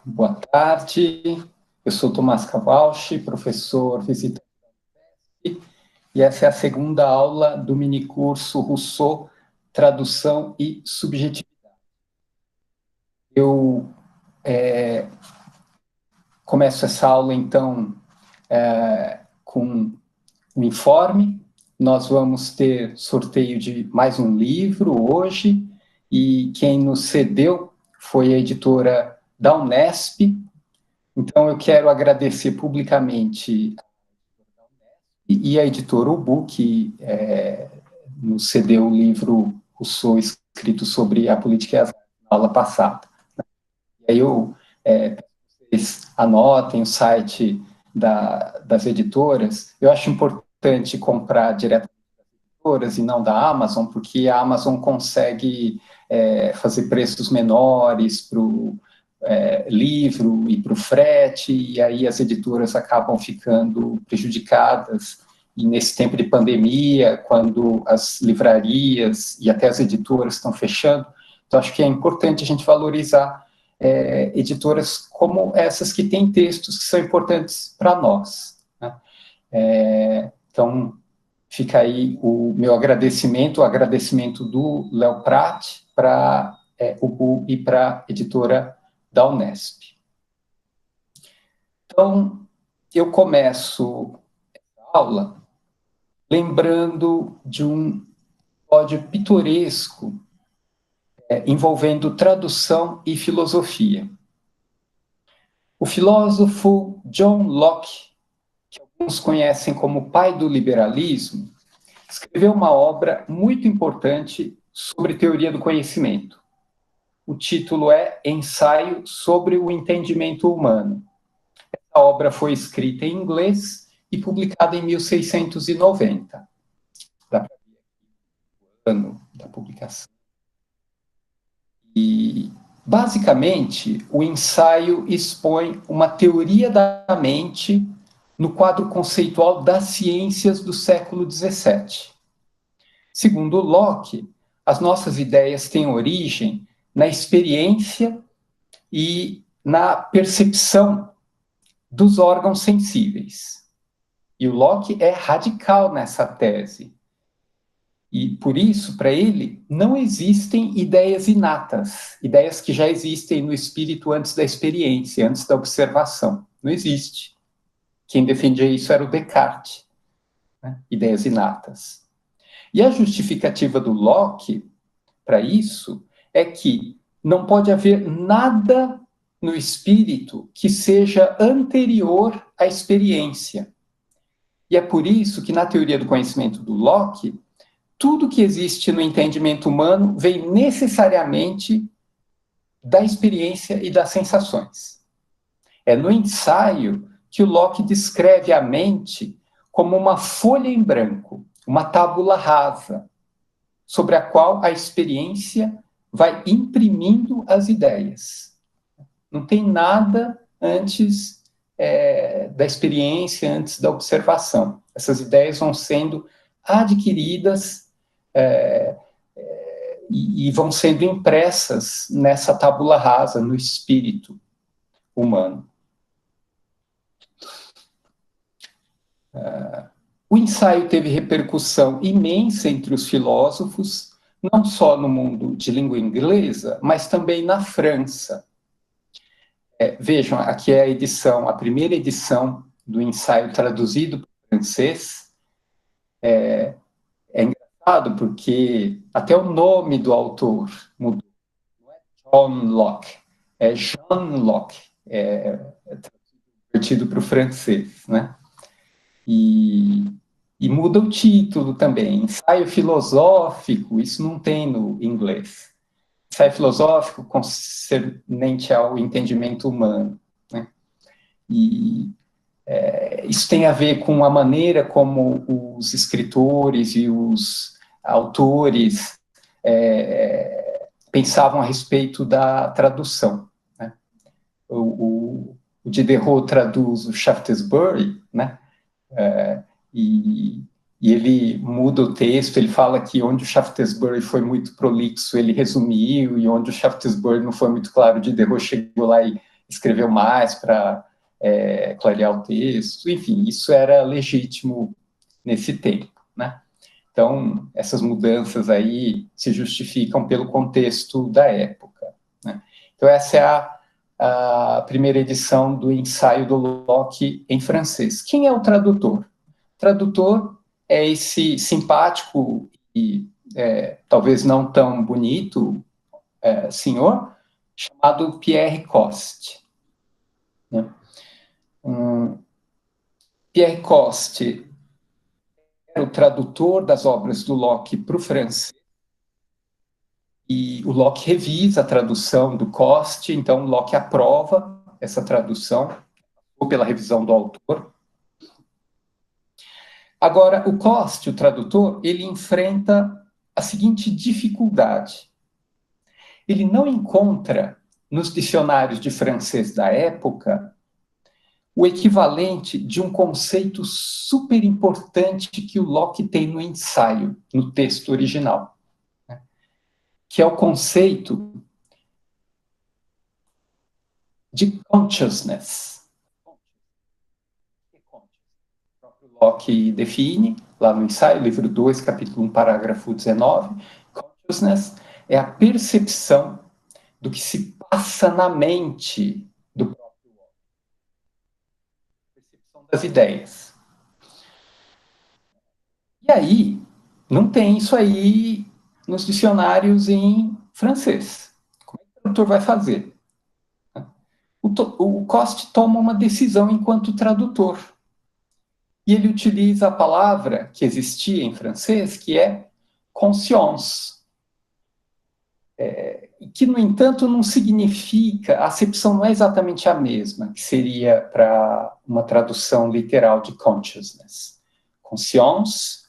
Boa tarde, eu sou Tomás Cavalchi, professor visitante da UFES, e essa é a segunda aula do minicurso Rousseau, Tradução e Subjetividade. Eu começo essa aula, então, com um informe. Nós vamos ter sorteio de mais um livro hoje, e quem nos cedeu foi a editora da Unesp. Então, eu quero agradecer publicamente e a editora Ubu, que nos cedeu o livro Rousseau, escrito sobre a política e as artes, na aula passada. E aí vocês anotem o site das editoras. Eu acho importante comprar diretamente das editoras e não da Amazon, porque a Amazon consegue fazer preços menores para o livro e para o frete, e aí as editoras acabam ficando prejudicadas. E nesse tempo de pandemia, quando as livrarias e até as editoras estão fechando, então acho que é importante a gente valorizar editoras como essas que têm textos que são importantes para nós, né? Então, fica aí o meu agradecimento, o agradecimento do Léo Prat para o Ubu e para a editora da Unesp. Então, eu começo a aula lembrando de um episódio pitoresco envolvendo tradução e filosofia. O filósofo John Locke, que alguns conhecem como pai do liberalismo, escreveu uma obra muito importante sobre teoria do conhecimento. O título é Ensaio sobre o Entendimento Humano. A obra foi escrita em inglês e publicada em 1690. Dá para ver aqui o ano da publicação. E, basicamente, o ensaio expõe uma teoria da mente no quadro conceitual das ciências do século XVII. Segundo Locke, as nossas ideias têm origem na experiência e na percepção dos órgãos sensíveis. E o Locke é radical nessa tese. E, por isso, para ele, não existem ideias inatas, ideias que já existem no espírito antes da experiência, antes da observação. Não existe. Quem defendia isso era o Descartes, né? Ideias inatas. E a justificativa do Locke para isso é que não pode haver nada no espírito que seja anterior à experiência. E é por isso que, na teoria do conhecimento do Locke, tudo que existe no entendimento humano vem necessariamente da experiência e das sensações. É no ensaio que o Locke descreve a mente como uma folha em branco, uma tábula rasa, sobre a qual a experiência vai imprimindo as ideias. Não tem nada antes da experiência, antes da observação. Essas ideias vão sendo adquiridas e vão sendo impressas nessa tábula rasa, no espírito humano. O ensaio teve repercussão imensa entre os filósofos, não só no mundo de língua inglesa, mas também na França. Vejam, aqui é a primeira edição do ensaio traduzido para o francês. É engraçado porque até o nome do autor mudou. Não é John Locke, é Jean Locke, traduzido para o francês, né? E muda o título também. Ensaio filosófico, isso não tem no inglês. Ensaio filosófico concernente ao entendimento humano, né? E isso tem a ver com a maneira como os escritores e os autores pensavam a respeito da tradução, né? O Diderot traduz o Shaftesbury, né? E ele muda o texto, ele fala que onde o Shaftesbury foi muito prolixo, ele resumiu, e onde o Shaftesbury não foi muito claro, o Diderot chegou lá e escreveu mais para clarear o texto, enfim, isso era legítimo nesse tempo, né? Então, essas mudanças aí se justificam pelo contexto da época, né? Então, essa é a primeira edição do ensaio do Locke em francês. Quem é o tradutor? O tradutor é esse simpático e talvez não tão bonito senhor, chamado Pierre Coste. Né? Pierre Coste era o tradutor das obras do Locke para o francês, e o Locke revisa a tradução do Coste, então o Locke aprova essa tradução, ou pela revisão do autor. Agora, o Coste, o tradutor, ele enfrenta a seguinte dificuldade. Ele não encontra nos dicionários de francês da época o equivalente de um conceito super importante que o Locke tem no ensaio, no texto original, né? Que é o conceito de consciousness. O próprio Locke define, lá no ensaio, livro 2, capítulo 1, parágrafo 19, consciousness é a percepção do que se passa na mente do próprio Locke. Percepção das ideias. E aí, não tem isso aí nos dicionários em francês. Como é que o tradutor vai fazer? O Coste toma uma decisão enquanto tradutor. E ele utiliza a palavra que existia em francês, que é conscience. Que, no entanto, não significa, a acepção não é exatamente a mesma, que seria para uma tradução literal de consciousness. Conscience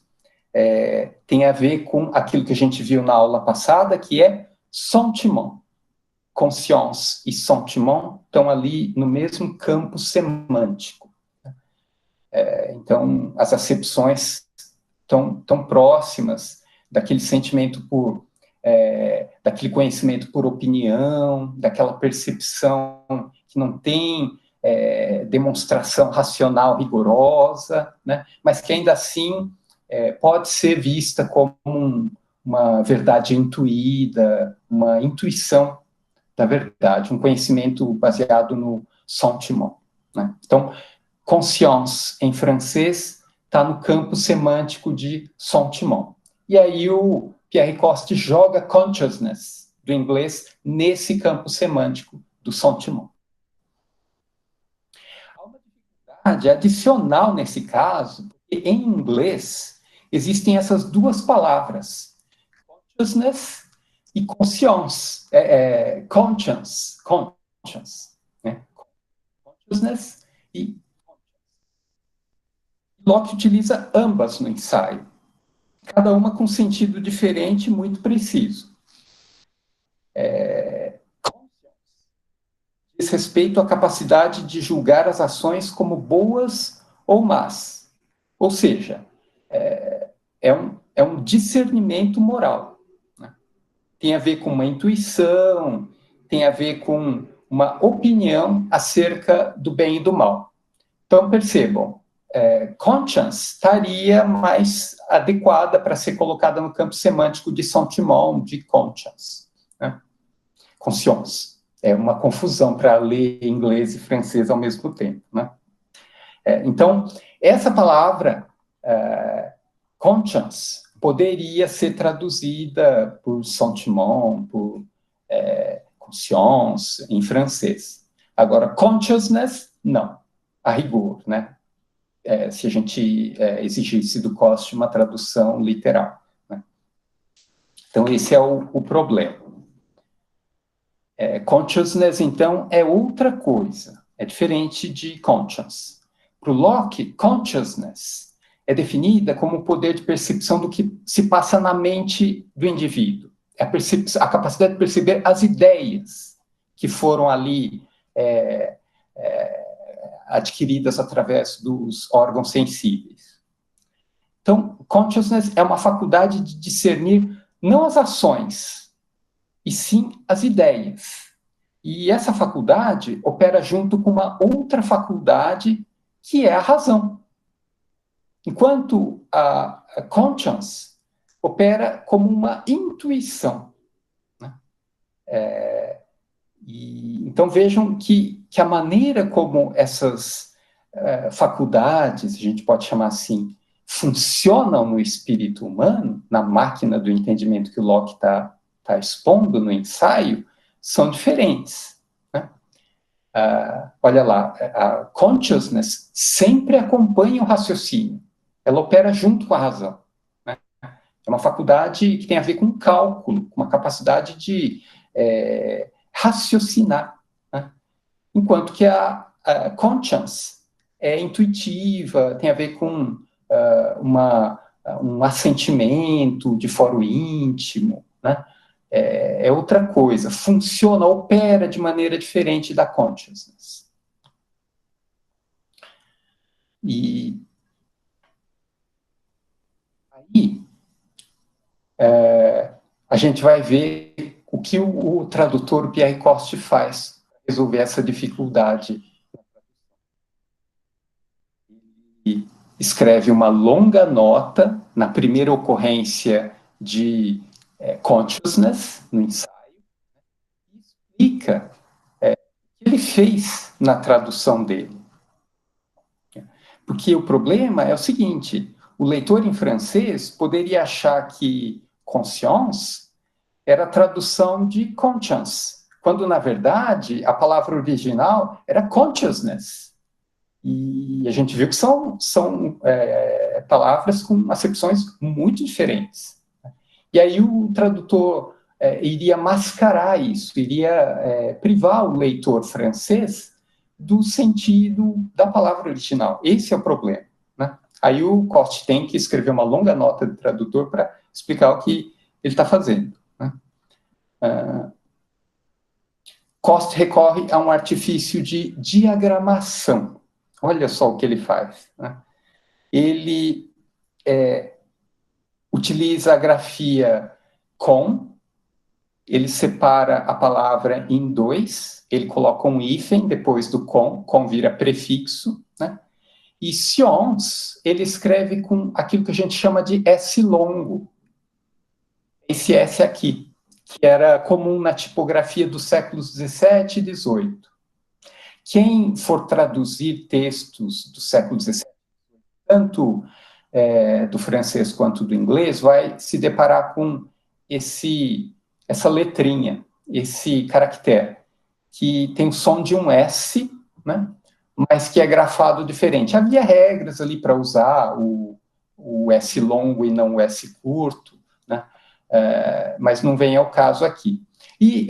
tem a ver com aquilo que a gente viu na aula passada, que é sentiment. Conscience e sentiment estão ali no mesmo campo semântico. Então, as acepções estão próximas daquele sentimento daquele conhecimento por opinião, daquela percepção que não tem demonstração racional rigorosa, né? Mas que ainda assim pode ser vista como uma verdade intuída, uma intuição da verdade, um conhecimento baseado no sentiment, né? Então, conscience, em francês, está no campo semântico de sentiment. E aí o Pierre Coste joga consciousness, do inglês, nesse campo semântico do sentiment. Há uma dificuldade adicional nesse caso, porque em inglês existem essas duas palavras, consciousness e conscience, conscience, né? Consciousness e Locke utiliza ambas no ensaio, cada uma com sentido diferente, muito preciso. Diz respeito à capacidade de julgar as ações como boas ou más. Ou seja, é um discernimento moral, né? Tem a ver com uma intuição, tem a ver com uma opinião acerca do bem e do mal. Então, percebam, conscience estaria mais adequada para ser colocada no campo semântico de sentiment, de conscience, né? Conscience. É uma confusão para ler inglês e francês ao mesmo tempo, né? Então, essa palavra, conscience, poderia ser traduzida por sentiment, por conscience, em francês. Agora, consciousness, não, a rigor, né? Se a gente exigisse do Coste uma tradução literal, né? Então, esse é o problema. Consciousness, então, é outra coisa, é diferente de conscience. Para o Locke, consciousness é definida como o poder de percepção do que se passa na mente do indivíduo. É a capacidade de perceber as ideias que foram ali adquiridas através dos órgãos sensíveis. Então, consciousness é uma faculdade de discernir não as ações, e sim as ideias. E essa faculdade opera junto com uma outra faculdade, que é a razão. Enquanto a conscience opera como uma intuição. Né? Então vejam que a maneira como essas faculdades, a gente pode chamar assim, funcionam no espírito humano, na máquina do entendimento que o Locke está expondo no ensaio, são diferentes. Né? Olha lá, a consciousness sempre acompanha o raciocínio, ela opera junto com a razão. Né? É uma faculdade que tem a ver com cálculo, com uma capacidade de raciocinar, né? Enquanto que a conscience é intuitiva, tem a ver com um assentimento de foro íntimo, né? É outra coisa, funciona, opera de maneira diferente da consciousness. E aí a gente vai ver o que o tradutor Pierre Coste faz para resolver essa dificuldade. Ele escreve uma longa nota na primeira ocorrência de consciousness, no ensaio, e explica o que ele fez na tradução dele. Porque o problema é o seguinte, o leitor em francês poderia achar que conscience era a tradução de conscience, quando, na verdade, a palavra original era consciousness. E a gente viu que são palavras com acepções muito diferentes. E aí o tradutor iria mascarar isso, iria privar o leitor francês do sentido da palavra original. Esse é o problema. Né? Aí o Coste tem que escrever uma longa nota de tradutor para explicar o que ele está fazendo. Né? Coste recorre a um artifício de diagramação. Olha só o que ele faz. Né? Ele utiliza a grafia com, ele separa a palavra em dois, ele coloca um hífen depois do com vira prefixo, né? E science, ele escreve com aquilo que a gente chama de S longo. Esse S aqui, que era comum na tipografia dos séculos 17 e 18. Quem for traduzir textos do século 17, tanto do francês quanto do inglês, vai se deparar com essa letrinha, esse caractere, que tem o som de um S, né, mas que é grafado diferente. Havia regras ali para usar o S longo e não o S curto, né, mas não vem ao caso aqui. E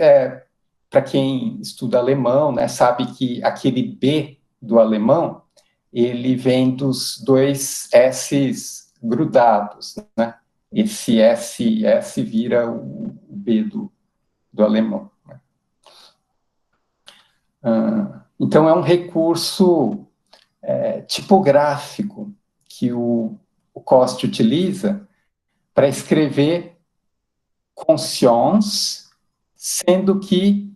para quem estuda alemão, né, sabe que aquele B do alemão, ele vem dos dois S's grudados, né? Esse S vira o B do alemão. Né? Então, é um recurso tipográfico que o Coste utiliza para escrever conscience, sendo que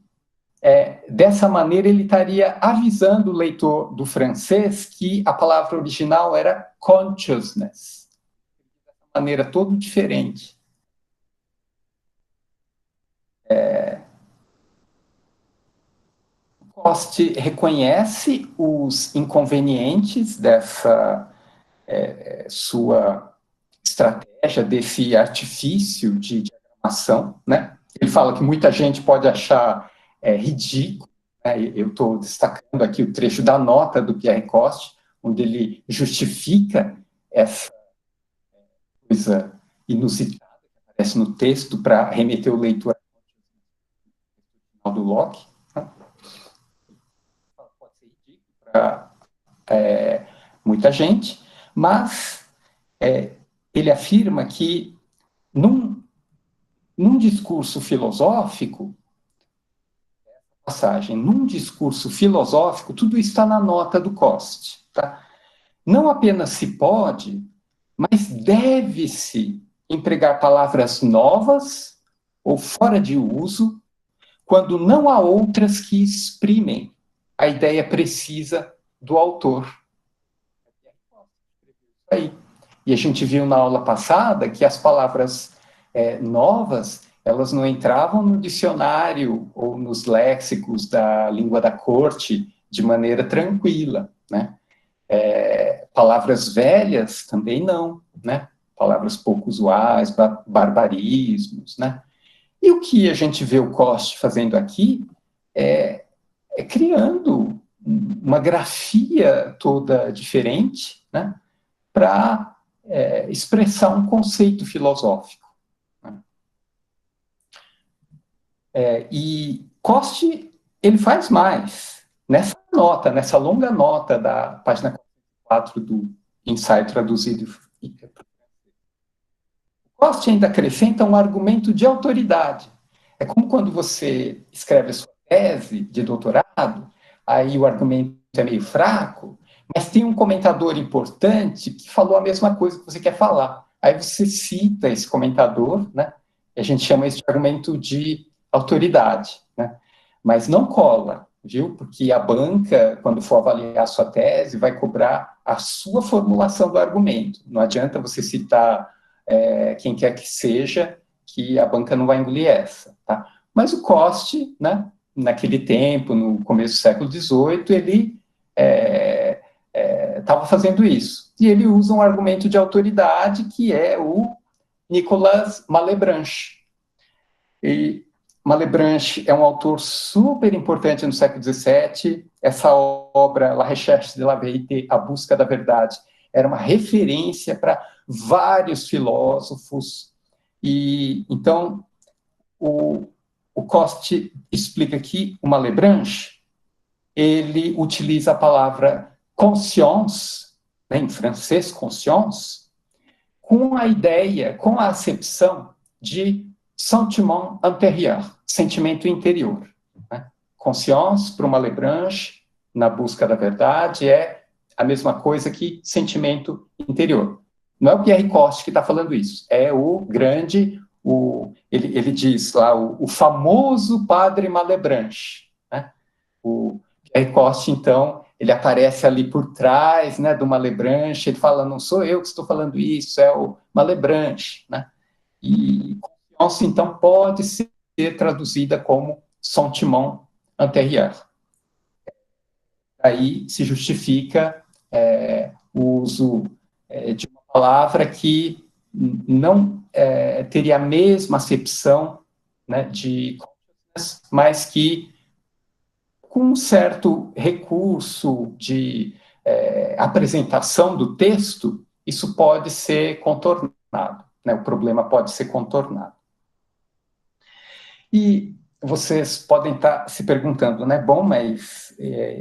dessa maneira ele estaria avisando o leitor do francês que a palavra original era consciousness. De maneira toda diferente. Coste reconhece os inconvenientes dessa sua estratégia, desse artifício de diagramação, né? Ele fala que muita gente pode achar ridículo, né? Eu estou destacando aqui o trecho da nota do Pierre Coste, onde ele justifica essa coisa inusitada que aparece no texto para remeter o leitor ao do Locke. Né? Pode ser ridículo para muita gente, mas ele afirma que num discurso filosófico, num discurso filosófico, tudo está na nota do Coste. Tá? Não apenas se pode, mas deve-se empregar palavras novas ou fora de uso quando não há outras que exprimem a ideia precisa do autor. Aí. E a gente viu na aula passada que as palavras novas, elas não entravam no dicionário ou nos léxicos da língua da corte de maneira tranquila, né? Palavras velhas também não, né? Palavras pouco usuais, barbarismos, né? E o que a gente vê o Coste fazendo aqui é criando uma grafia toda diferente, né? Para expressar um conceito filosófico. Né? E Coste, ele faz mais. Nessa longa nota da página 4 do ensaio traduzido, Coste ainda acrescenta um argumento de autoridade. É como quando você escreve a sua tese de doutorado, aí o argumento é meio fraco, mas tem um comentador importante que falou a mesma coisa que você quer falar. Aí você cita esse comentador, né? E a gente chama isso de argumento de autoridade, né? Mas não cola, viu? Porque a banca, quando for avaliar a sua tese, vai cobrar a sua formulação do argumento. Não adianta você citar quem quer que seja, que a banca não vai engolir essa, tá? Mas o Coste, né, naquele tempo, no começo do século XVIII, ele estava fazendo isso. E ele usa um argumento de autoridade que é o Nicolas Malebranche. E Malebranche é um autor super importante no século XVII. Essa obra, La Recherche de la Vérité, A Busca da Verdade, era uma referência para vários filósofos. E então o Coste explica que o Malebranche ele utiliza a palavra conscience, né, em francês conscience, com a ideia, com a acepção de sentiment intérieur, sentimento interior. Né? Conscience, para o Malebranche, na busca da verdade, é a mesma coisa que sentimento interior. Não é o Pierre Coste que está falando isso, é o grande, ele diz lá, o famoso padre Malebranche. Né? O Pierre Coste, então, ele aparece ali por trás, né, do Malebranche, ele fala, não sou eu que estou falando isso, é o Malebranche, né? E consciência, então, pode ser traduzida como sentiment intérieur. Aí se justifica o uso de uma palavra que não teria a mesma acepção, né, de consciousness, mas que com um certo recurso de apresentação do texto, isso pode ser contornado, né? O problema pode ser contornado. E vocês podem estar se perguntando, né? Bom, mas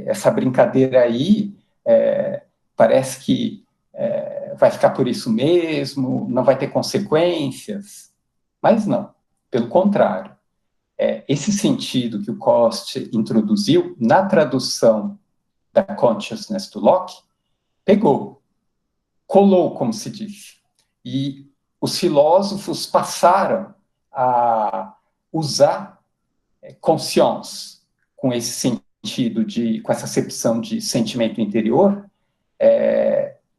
essa brincadeira aí parece que vai ficar por isso mesmo, não vai ter consequências. Mas não, pelo contrário. Esse sentido que o Coste introduziu na tradução da consciousness do Locke, pegou, colou, como se diz. E os filósofos passaram a usar conscience com esse sentido, com essa acepção de sentimento interior,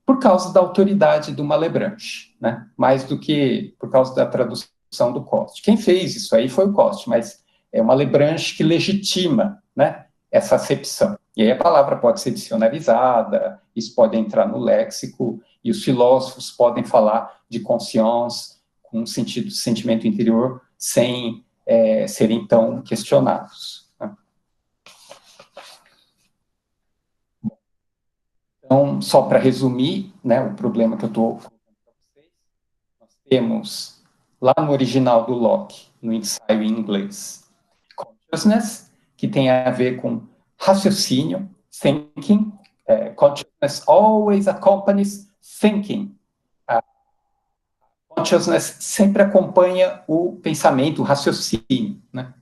por causa da autoridade do Malebranche, né? Mais do que por causa da tradução do Coste. Quem fez isso aí foi o Coste, mas é o Malebranche que legitima, né, essa acepção. E aí a palavra pode ser dicionarizada, isso pode entrar no léxico, e os filósofos podem falar de conscience com um sentido de sentimento interior sem serem tão questionados. Né? Então, só para resumir, né, o problema que eu estou colocando para vocês, nós temos lá no original do Locke, no ensaio em inglês, consciousness, que tem a ver com raciocínio, thinking, consciousness always accompanies thinking. Consciousness sempre acompanha o pensamento, o raciocínio, né?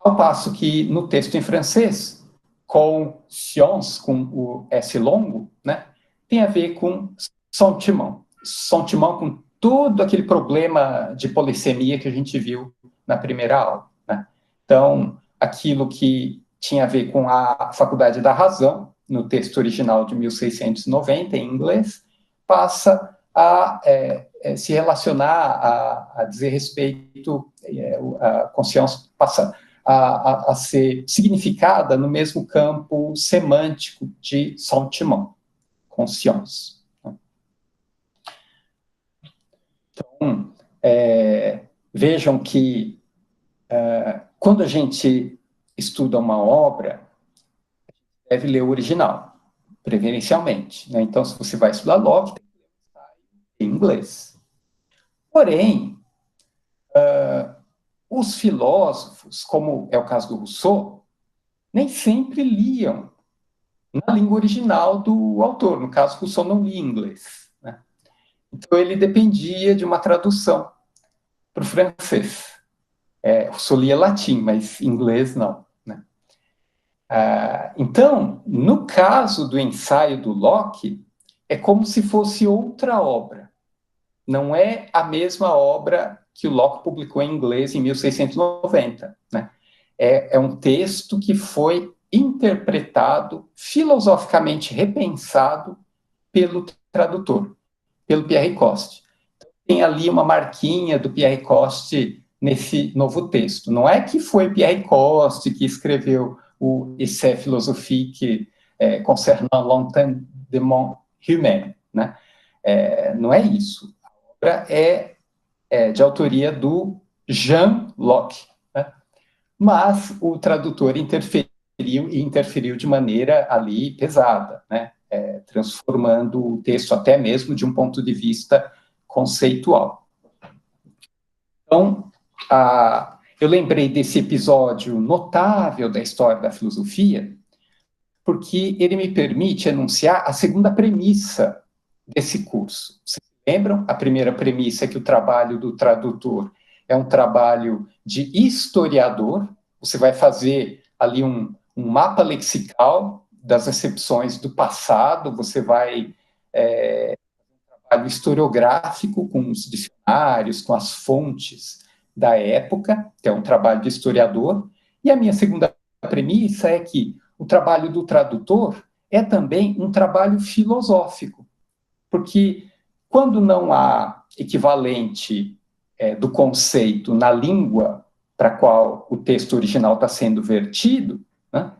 Ao passo que no texto em francês, conscience, com o S longo, né, tem a ver com sentiment. Sentiment com todo aquele problema de polissemia que a gente viu na primeira aula. Né? Então, aquilo que tinha a ver com a Faculdade da Razão, no texto original de 1690, em inglês, passa a se relacionar, a dizer respeito, a consciência passa a ser significada no mesmo campo semântico de sentiment, conscience. Então, vejam que quando a gente estuda uma obra, deve ler o original, preferencialmente, né? Então, se você vai estudar Locke, tem que ler em inglês. Porém, os filósofos, como é o caso do Rousseau, nem sempre liam na língua original do autor. No caso, Rousseau não lia inglês, né? Então, ele dependia de uma tradução para o francês. Rousseau lia latim, mas inglês não, né? Então, no caso do ensaio do Locke, é como se fosse outra obra. Não é a mesma obra que o Locke publicou em inglês em 1690, né? É um texto que foi interpretado, filosoficamente repensado pelo tradutor, pelo Pierre Coste. Tem ali uma marquinha do Pierre Coste nesse novo texto. Não é que foi Pierre Coste que escreveu o Essai philosophique concernant l'entendement humain, né? Não é isso. A obra é de autoria do Jean Locke, né? Mas o tradutor interferiu de maneira ali pesada, né? Transformando o texto até mesmo de um ponto de vista conceitual. Então, eu lembrei desse episódio notável da história da filosofia, porque ele me permite enunciar a segunda premissa desse curso. Vocês lembram? A primeira premissa é que o trabalho do tradutor é um trabalho de historiador. Você vai fazer ali um mapa lexical das acepções do passado, você vai um trabalho historiográfico com os dicionários, com as fontes da época, que é um trabalho de historiador. E a minha segunda premissa é que o trabalho do tradutor é também um trabalho filosófico, porque quando não há equivalente do conceito na língua para a qual o texto original está sendo vertido, né,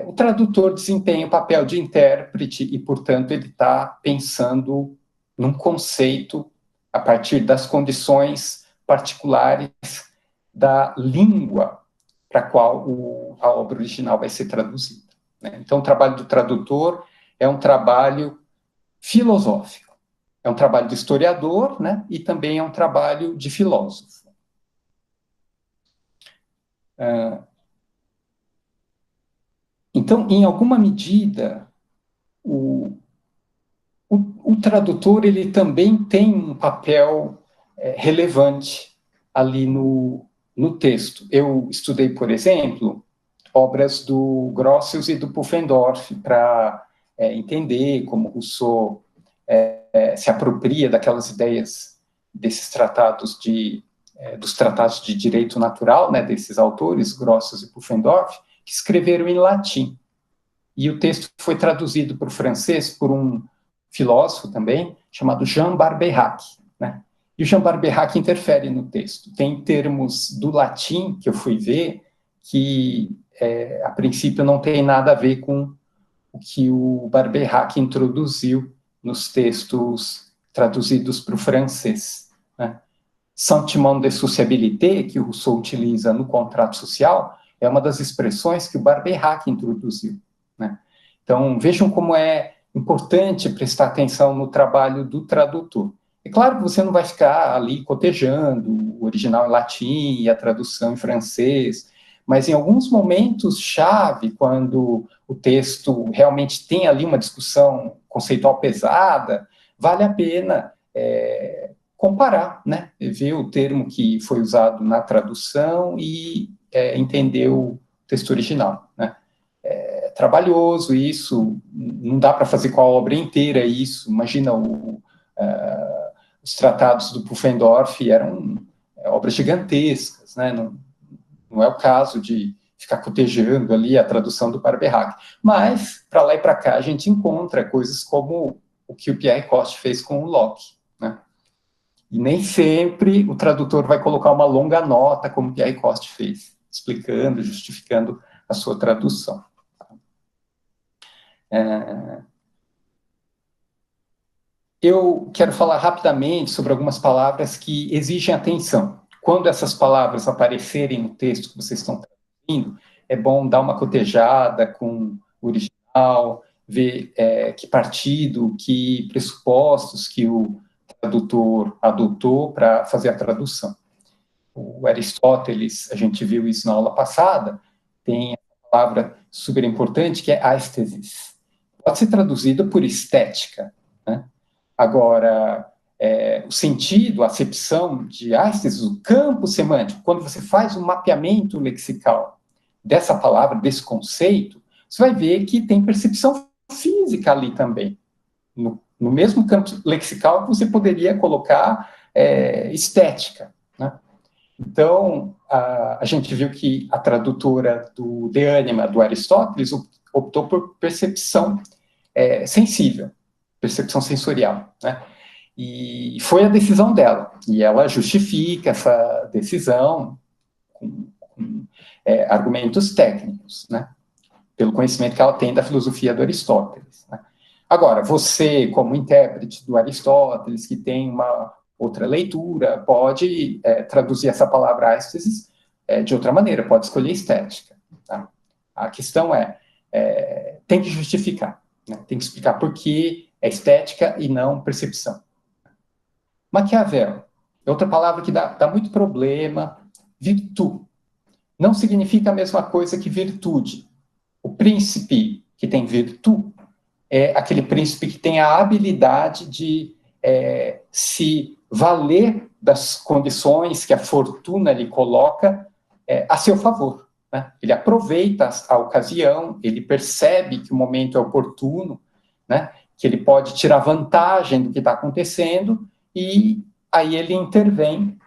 o tradutor desempenha o papel de intérprete e, portanto, ele está pensando num conceito a partir das condições particulares da língua para a qual a obra original vai ser traduzida, né? Então, o trabalho do tradutor é um trabalho filosófico, é um trabalho de historiador, né? E também é um trabalho de filósofo. Então, em alguma medida, o tradutor ele também tem um papel relevante ali no texto. Eu estudei, por exemplo, obras do Grotius e do Pufendorf para entender como Rousseau se apropria daquelas ideias desses tratados dos tratados de direito natural, né, desses autores, Grotius e Pufendorf, que escreveram em latim. E o texto foi traduzido para o francês por um filósofo também, chamado Jean Barbeyrac, né? E o Jean Barbeyrac interfere no texto. Tem termos do latim, que eu fui ver, que a princípio não tem nada a ver com o que o Barbeyrac introduziu nos textos traduzidos para o francês, né? Sentiment de sociabilité, que o Rousseau utiliza no contrato social, é uma das expressões que o Barbeyrac introduziu, né? Então, vejam como é importante prestar atenção no trabalho do tradutor. É claro que você não vai ficar ali cotejando o original em latim e a tradução em francês, mas em alguns momentos-chave, quando o texto realmente tem ali uma discussão conceitual pesada, vale a pena comparar, né? Ver o termo que foi usado na tradução e entender o texto original, né? É trabalhoso isso, não dá para fazer com a obra inteira isso. Imagina os tratados do Pufendorf eram obras gigantescas, né? Não é o caso de ficar cotejando ali a tradução do Barberhac. Mas, para lá e para cá, a gente encontra coisas como o que o Pierre Coste fez com o Locke, né? E nem sempre o tradutor vai colocar uma longa nota, como o Pierre Coste fez, explicando, justificando a sua tradução. Eu quero falar rapidamente sobre algumas palavras que exigem atenção. Quando essas palavras aparecerem no texto que vocês estão traduzindo, é bom dar uma cotejada com o original, ver que partido, que pressupostos que o tradutor adotou para fazer a tradução. O Aristóteles, a gente viu isso na aula passada, tem a palavra super importante que é aesthesis. Pode ser traduzida por estética, né? Agora, o sentido, a acepção de aesthesis, o campo semântico, quando você faz um mapeamento lexical dessa palavra, desse conceito, você vai ver que tem percepção física ali também. No mesmo campo lexical que você poderia colocar estética, né? Então, a gente viu que a tradutora do De Anima, do Aristóteles, optou por percepção sensível, percepção sensorial, né? E foi a decisão dela, e ela justifica essa decisão com argumentos técnicos, né? Pelo conhecimento que ela tem da filosofia do Aristóteles, né? Agora, você, como intérprete do Aristóteles, que tem uma outra leitura, pode traduzir essa palavra aesthesis de outra maneira, pode escolher estética, tá? A questão tem que justificar, né? Tem que explicar por que é estética e não percepção. Maquiavel, outra palavra que dá muito problema. Virtu não significa a mesma coisa que virtude. O príncipe que tem virtu é aquele príncipe que tem a habilidade de se valer das condições que a fortuna lhe coloca a seu favor, né? Ele aproveita a ocasião, ele percebe que o momento é oportuno, né? Que ele pode tirar vantagem do que está acontecendo, e aí ele intervém,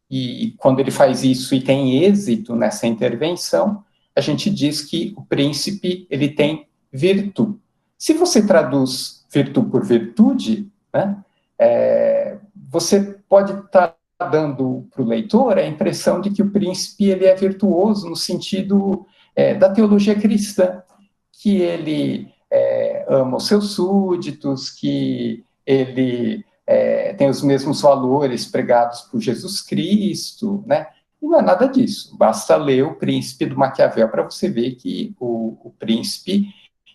e quando ele faz isso e tem êxito nessa intervenção, a gente diz que o príncipe ele tem virtude. Se você traduz virtude por virtude, né, você pode estar dando para o leitor a impressão de que o príncipe ele é virtuoso no sentido da teologia cristã, que ele ama os seus súditos, que ele tem os mesmos valores pregados por Jesus Cristo, né? Não é nada disso. Basta ler o Príncipe do Maquiavel para você ver que o príncipe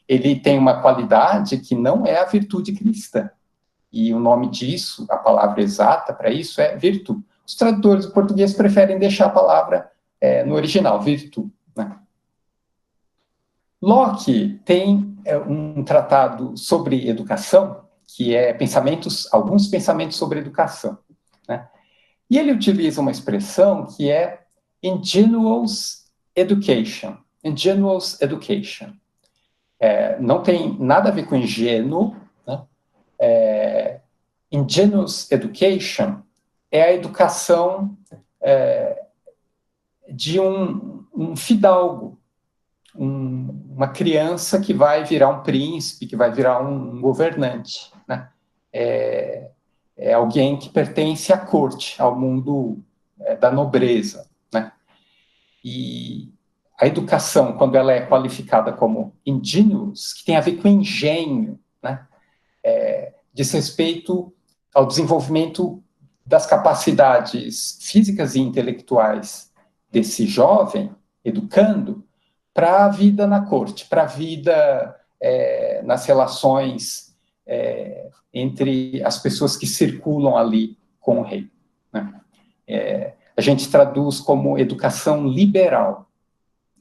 ele tem uma qualidade que não é a virtude cristã. E o nome disso, a palavra exata para isso é virtude. Os tradutores do português preferem deixar a palavra no original, virtude, né? Locke tem um tratado sobre educação, que é alguns pensamentos sobre educação, né? E ele utiliza uma expressão que é ingenuous education. Ingenuous education. Não tem nada a ver com ingênuo, né? Ingenuous education é a educação de um fidalgo, uma criança que vai virar um príncipe, que vai virar um governante, né? É alguém que pertence à corte, ao mundo da nobreza, né? E a educação, quando ela é qualificada como ingenious, que tem a ver com engenho, né? Diz respeito ao desenvolvimento das capacidades físicas e intelectuais desse jovem educando para a vida na corte, para a vida nas relações entre as pessoas que circulam ali com o rei, né? A gente traduz como educação liberal.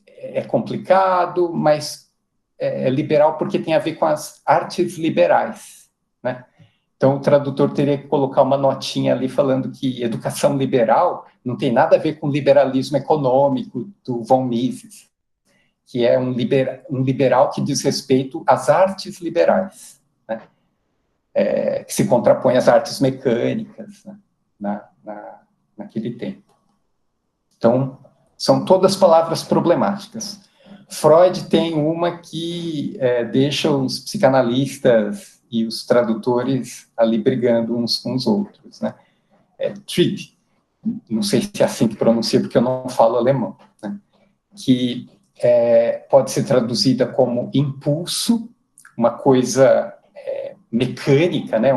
É complicado, mas é liberal porque tem a ver com as artes liberais, né? Então, o tradutor teria que colocar uma notinha ali falando que educação liberal não tem nada a ver com liberalismo econômico do von Mises, que é um liberal que diz respeito às artes liberais, né? Que se contrapõe às artes mecânicas, né? naquele tempo. Então, São todas palavras problemáticas. Freud tem uma que deixa os psicanalistas e os tradutores ali brigando uns com os outros, né? Trip, não sei se é assim que pronuncia, porque eu não falo alemão, né? Que pode ser traduzida como impulso, uma coisa mecânica, né?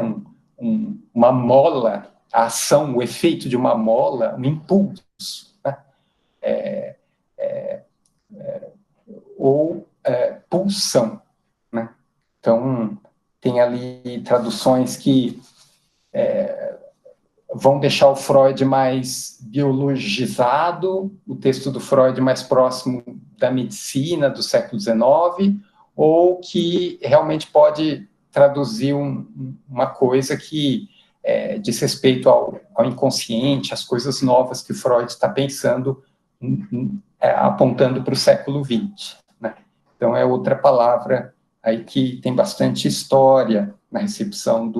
Uma mola, a ação, o efeito de uma mola, um impulso, né? Ou pulsão, né? Então, tem ali traduções que vão deixar o Freud mais biologizado, o texto do Freud mais próximo da medicina do século XIX, ou que realmente pode traduzir uma coisa que diz respeito ao inconsciente, às coisas novas que o Freud está pensando, apontando para o século XX. Né? Então, é outra palavra aí que tem bastante história na recepção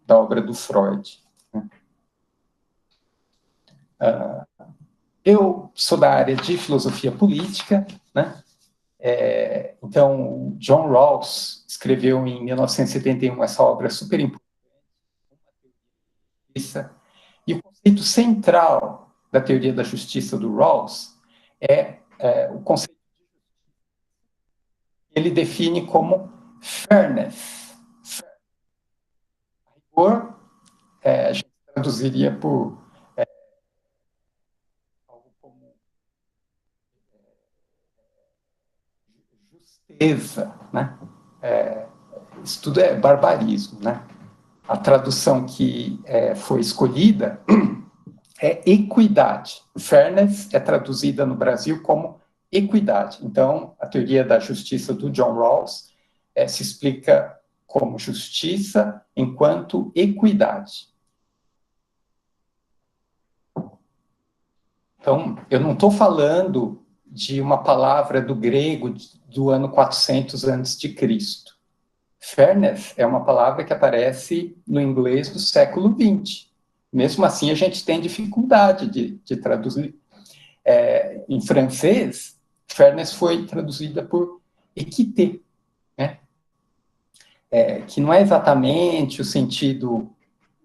da obra do Freud. Né? Eu sou da área de filosofia política, né? Então, John Rawls escreveu em 1971 essa obra super importante, e o conceito central da teoria da justiça do Rawls é o conceito que ele define como fairness. Rigor, a gente traduziria por algo como justeza, né? Isso tudo é barbarismo, né? A tradução que foi escolhida é equidade. Fairness é traduzida no Brasil como equidade. Então, a teoria da justiça do John Rawls se explica como justiça enquanto equidade. Então, eu não estou falando de uma palavra do grego do ano 400 a.C. Fairness é uma palavra que aparece no inglês do século XX. Mesmo assim, a gente tem dificuldade de traduzir. Em francês, fairness foi traduzida por équité, né? Que não é exatamente o sentido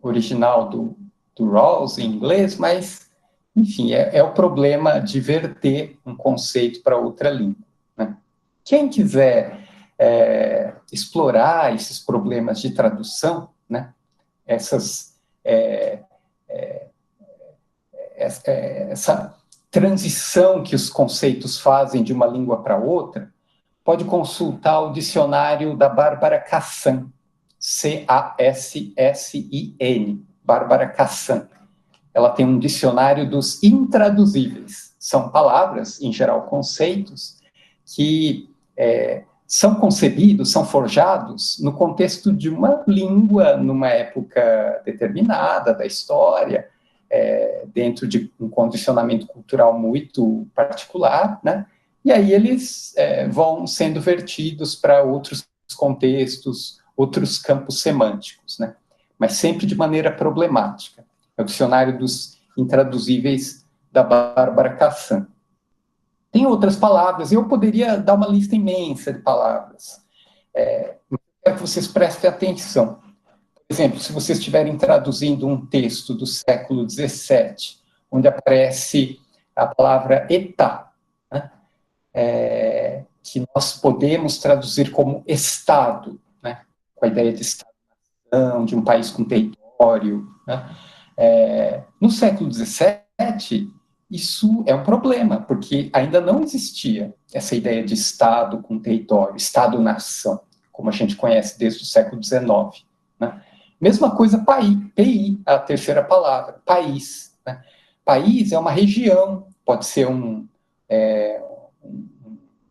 original do Rawls em inglês, mas, enfim, é o problema de verter um conceito para outra língua. Né? Quem quiser explorar esses problemas de tradução, né? Essa transição que os conceitos fazem de uma língua para outra, pode consultar o dicionário da Bárbara Cassan, C-A-S-S-I-N, Bárbara Cassan. Ela tem um dicionário dos intraduzíveis. São palavras, em geral, conceitos, que são concebidos, são forjados no contexto de uma língua, numa época determinada da história, dentro de um condicionamento cultural muito particular, né? E aí eles vão sendo vertidos para outros contextos, outros campos semânticos, né? Mas sempre de maneira problemática. É o dicionário dos intraduzíveis da Bárbara Cassan. Tem outras palavras, eu poderia dar uma lista imensa de palavras. Quero que vocês prestem atenção. Por exemplo, se vocês estiverem traduzindo um texto do século XVII, onde aparece a palavra état, né? Que nós podemos traduzir como Estado, né? Com a ideia de Estado-nação, de um país com território. Né? No século XVII, isso é um problema, porque ainda não existia essa ideia de Estado com território, Estado-nação, como a gente conhece desde o século XIX. Né? Mesma coisa, PI, a terceira palavra, país. Né? País é uma região, pode ser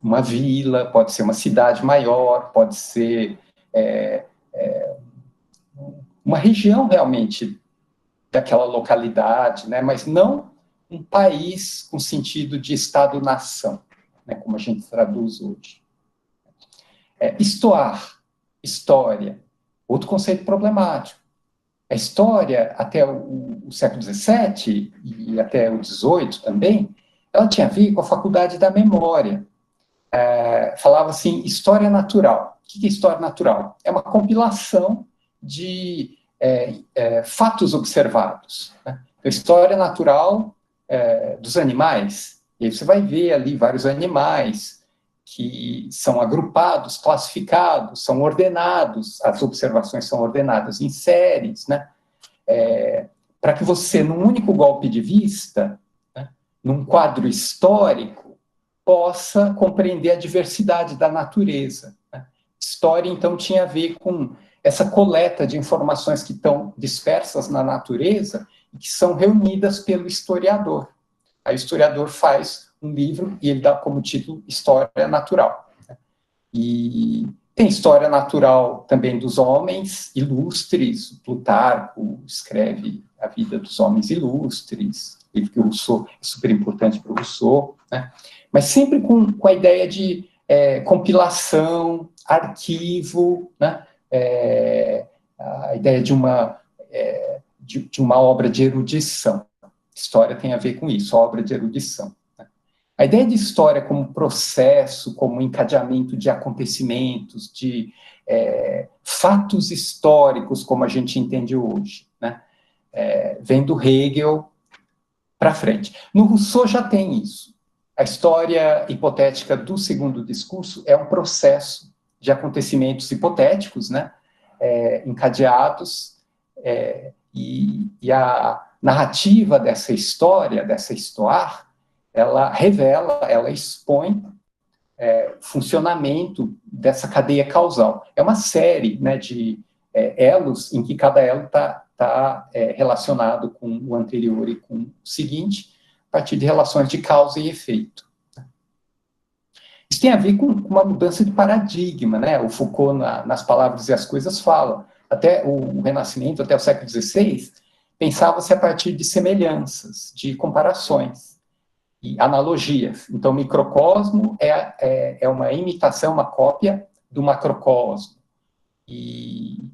uma vila, pode ser uma cidade maior, pode ser uma região realmente daquela localidade, né? Mas não um país com sentido de Estado-nação, né? Como a gente traduz hoje. Histoire, história, outro conceito problemático. A história, até o século XVII e até o XVIII também, ela tinha a ver com a faculdade da memória. Falava assim, história natural. O que é história natural? É uma compilação de fatos observados. Né? Então, história natural dos animais. E aí você vai ver ali vários animais que são agrupados, classificados, são ordenados, as observações são ordenadas em séries, né? Para que você, num único golpe de vista, né, num quadro histórico, possa compreender a diversidade da natureza. Né? História, então, tinha a ver com essa coleta de informações que estão dispersas na natureza e que são reunidas pelo historiador. Aí o historiador faz um livro e ele dá como título História Natural. E tem história natural também dos homens ilustres. Plutarco escreve a vida dos homens ilustres, livro que o Rousseau é super importante para o Rousseau, né? Mas sempre com a ideia de compilação, arquivo, né? A ideia de uma obra de erudição. História tem a ver com isso, obra de erudição. A ideia de história como processo, como encadeamento de acontecimentos, de fatos históricos, como a gente entende hoje, né? Vem do Hegel para frente. No Rousseau já tem isso. A história hipotética do segundo discurso é um processo de acontecimentos hipotéticos, né? Encadeados, e a narrativa dessa história, dessa histoire, ela revela, ela expõe funcionamento dessa cadeia causal. É uma série, né, de elos em que cada elo está relacionado com o anterior e com o seguinte, a partir de relações de causa e efeito. Isso tem a ver com uma mudança de paradigma, né? O Foucault, nas Palavras e as Coisas, fala. Até o Renascimento, até o século XVI, pensava-se a partir de semelhanças, de comparações e analogias. Então, o microcosmo é uma imitação, uma cópia do macrocosmo. E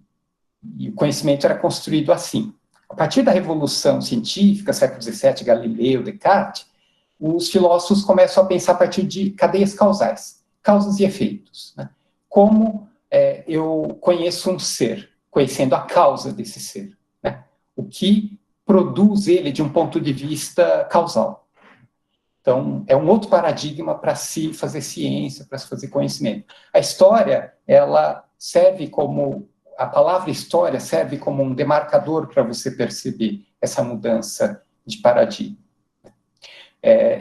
o conhecimento era construído assim. A partir da Revolução Científica, século XVII, Galileu, Descartes, os filósofos começam a pensar a partir de cadeias causais, causas e efeitos. Né? Como eu conheço um ser, conhecendo a causa desse ser. Né? O que produz ele de um ponto de vista causal. Então, é um outro paradigma para se fazer ciência, para se fazer conhecimento. A história, ela serve como, a palavra história serve como um demarcador para você perceber essa mudança de paradigma.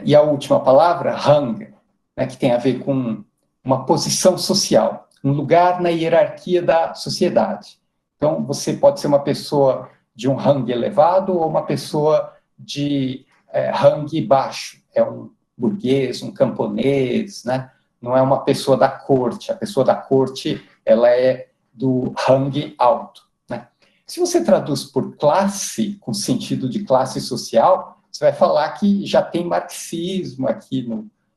E a última palavra, Rang, né, que tem a ver com uma posição social, um lugar na hierarquia da sociedade. Então, você pode ser uma pessoa de um Rang elevado ou uma pessoa de Rang baixo. É um burguês, um camponês, né? Não é uma pessoa da corte. A pessoa da corte, ela é do Rang alto. Né? Se você traduz por classe, com sentido de classe social, você vai falar que já tem marxismo aqui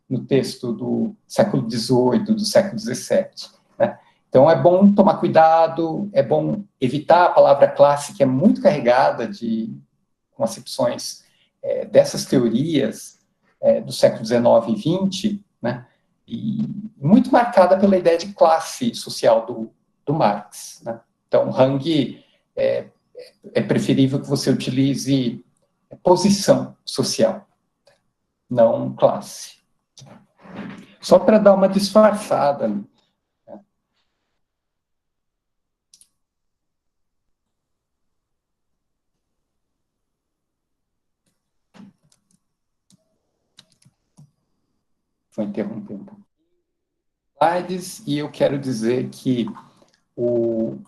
no texto do século XVIII, do século XVII. Né? Então, é bom tomar cuidado, é bom evitar a palavra classe, que é muito carregada de concepções dessas teorias do século XIX e XX, né? E muito marcada pela ideia de classe social do Marx. Né? Então, Rang é preferível que você utilize posição social, não classe. Só para dar uma disfarçada. Né? Vou interromper um pouco. Slides, e eu quero dizer que o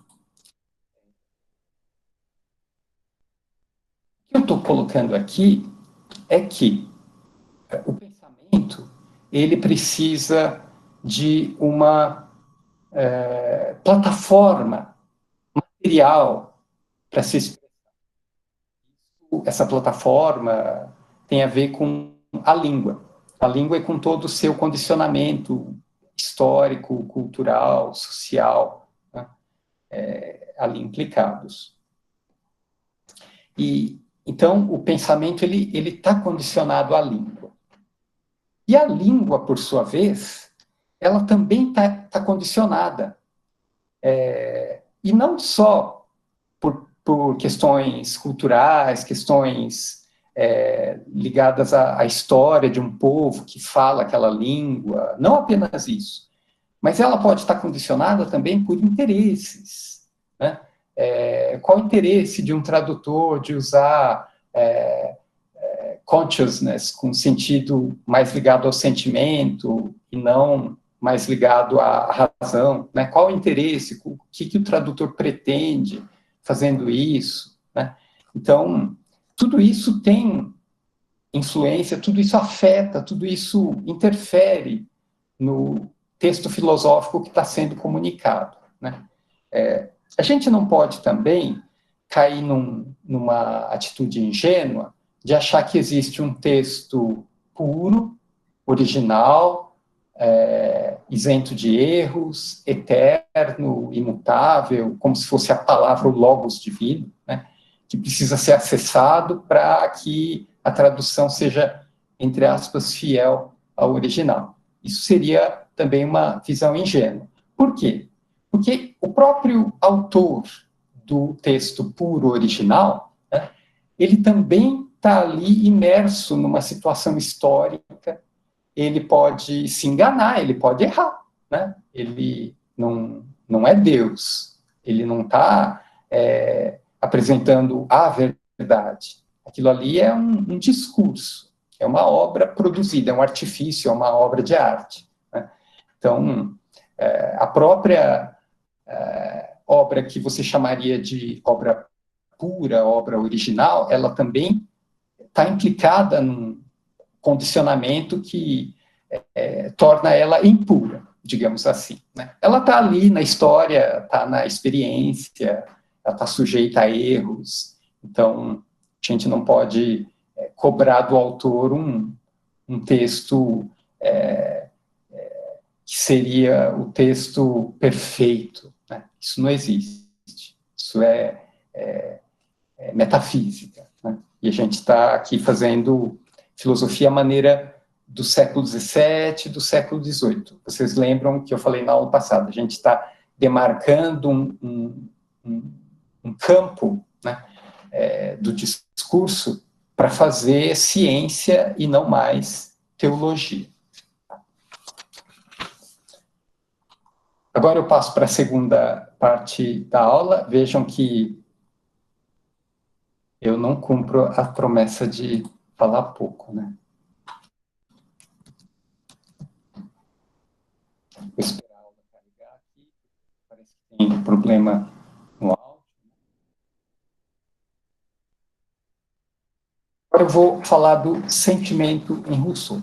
que eu estou colocando aqui é que o pensamento ele precisa de uma plataforma material para se expressar. Essa plataforma tem a ver com a língua. A língua é com todo o seu condicionamento histórico, cultural, social, né? Ali implicados. E então o pensamento ele está condicionado à língua. E a língua, por sua vez, ela também tá condicionada. E não só por questões culturais, questões ligadas à história de um povo que fala aquela língua, não apenas isso, mas ela pode estar condicionada também por interesses, né? Qual o interesse de um tradutor de usar consciousness com sentido mais ligado ao sentimento e não mais ligado à razão, né? Qual o interesse, o que o tradutor pretende fazendo isso, né? Então, tudo isso tem influência, tudo isso afeta, tudo isso interfere no texto filosófico que está sendo comunicado, né? A gente não pode também cair numa atitude ingênua de achar que existe um texto puro, original, isento de erros, eterno, imutável, como se fosse a palavra, o logos divino, né, que precisa ser acessado para que a tradução seja, entre aspas, fiel ao original. Isso seria também uma visão ingênua. Por quê? Porque o próprio autor do texto puro original, né, ele também está ali imerso numa situação histórica, ele pode se enganar, ele pode errar, né? Ele não é Deus, ele não está apresentando a verdade. Aquilo ali é um discurso, é uma obra produzida, é um artifício, é uma obra de arte, né? Então, a própria obra que você chamaria de obra pura, obra original, ela também está implicada num condicionamento que torna ela impura, digamos assim, né? Ela está ali na história, está na experiência, ela está sujeita a erros, então a gente não pode cobrar do autor um texto que seria o texto perfeito, né? Isso não existe, isso é metafísica, né? E a gente está aqui fazendo filosofia à maneira do século XVII, do século XVIII. Vocês lembram que eu falei na aula passada, a gente está demarcando um campo, né, do discurso para fazer ciência e não mais teologia. Agora eu passo para a segunda parte da aula. Vejam que eu não cumpro a promessa de falar pouco, né? Vou esperar a aula carregar aqui. Parece que tem um problema no áudio. Agora eu vou falar do sentimento em Rousseau.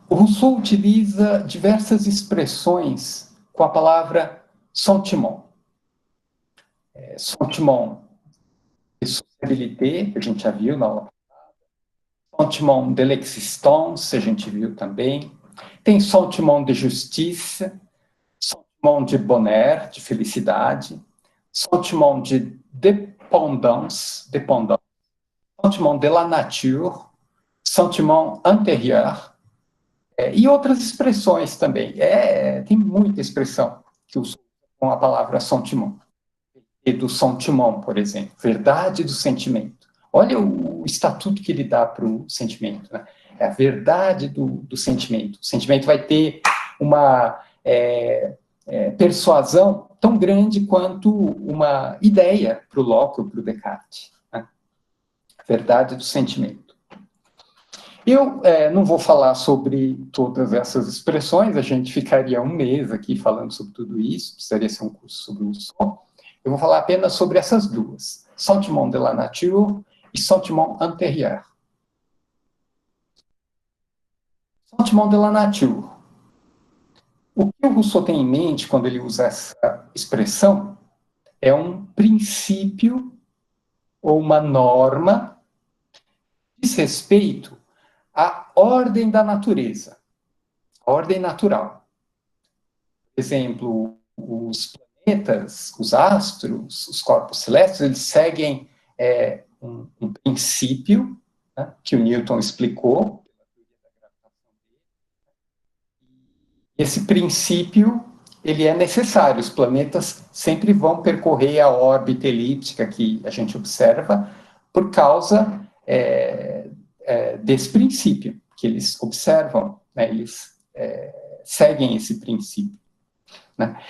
O Rousseau utiliza diversas expressões com a palavra sentiment. Sentiment de sociabilité, que a gente já viu na aula passada. Sentiment de l'existence, a gente viu também. Tem sentiment de justice, sentiment de bonheur, de felicidade, sentiment de dépendance, sentiment de la nature, sentiment intérieur, e outras expressões também. Tem muita expressão que usa com a palavra sentiment. E do sentiment, por exemplo, verdade do sentimento. Olha o estatuto que ele dá para o sentimento, né? É a verdade do sentimento. O sentimento vai ter uma persuasão tão grande quanto uma ideia para o Locke ou para o Descartes, né? Verdade do sentimento. Eu não vou falar sobre todas essas expressões, a gente ficaria um mês aqui falando sobre tudo isso, precisaria ser um curso sobre o som. Eu vou falar apenas sobre essas duas, sentiment de la nature e sentiment intérieur. Sentiment de la nature. O que o Rousseau tem em mente quando ele usa essa expressão é um princípio ou uma norma que diz respeito à ordem da natureza, a ordem natural. Por exemplo, os planetas, os astros, os corpos celestes, eles seguem um princípio, né, que o Newton explicou, Esse princípio, ele é necessário. Os planetas sempre vão percorrer a órbita elíptica que a gente observa por causa desse princípio que eles observam, né? Eles seguem esse princípio, né?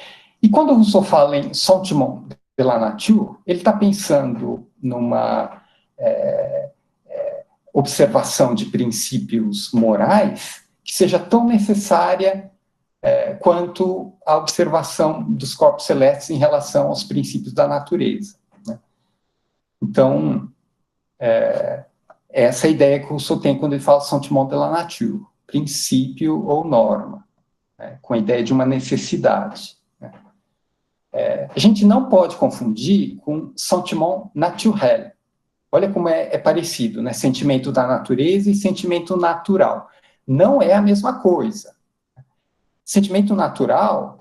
E quando o Rousseau fala em sentiment de la nature, ele está pensando numa observação de princípios morais que seja tão necessária quanto a observação dos corpos celestes em relação aos princípios da natureza, né? Então, essa é a ideia que o Rousseau tem quando ele fala sentiment de la nature, princípio ou norma, né? Com a ideia de uma necessidade, né? A gente não pode confundir com sentiment naturel. Olha como é parecido, né? Sentimento da natureza e sentimento natural. Não é a mesma coisa. Sentimento natural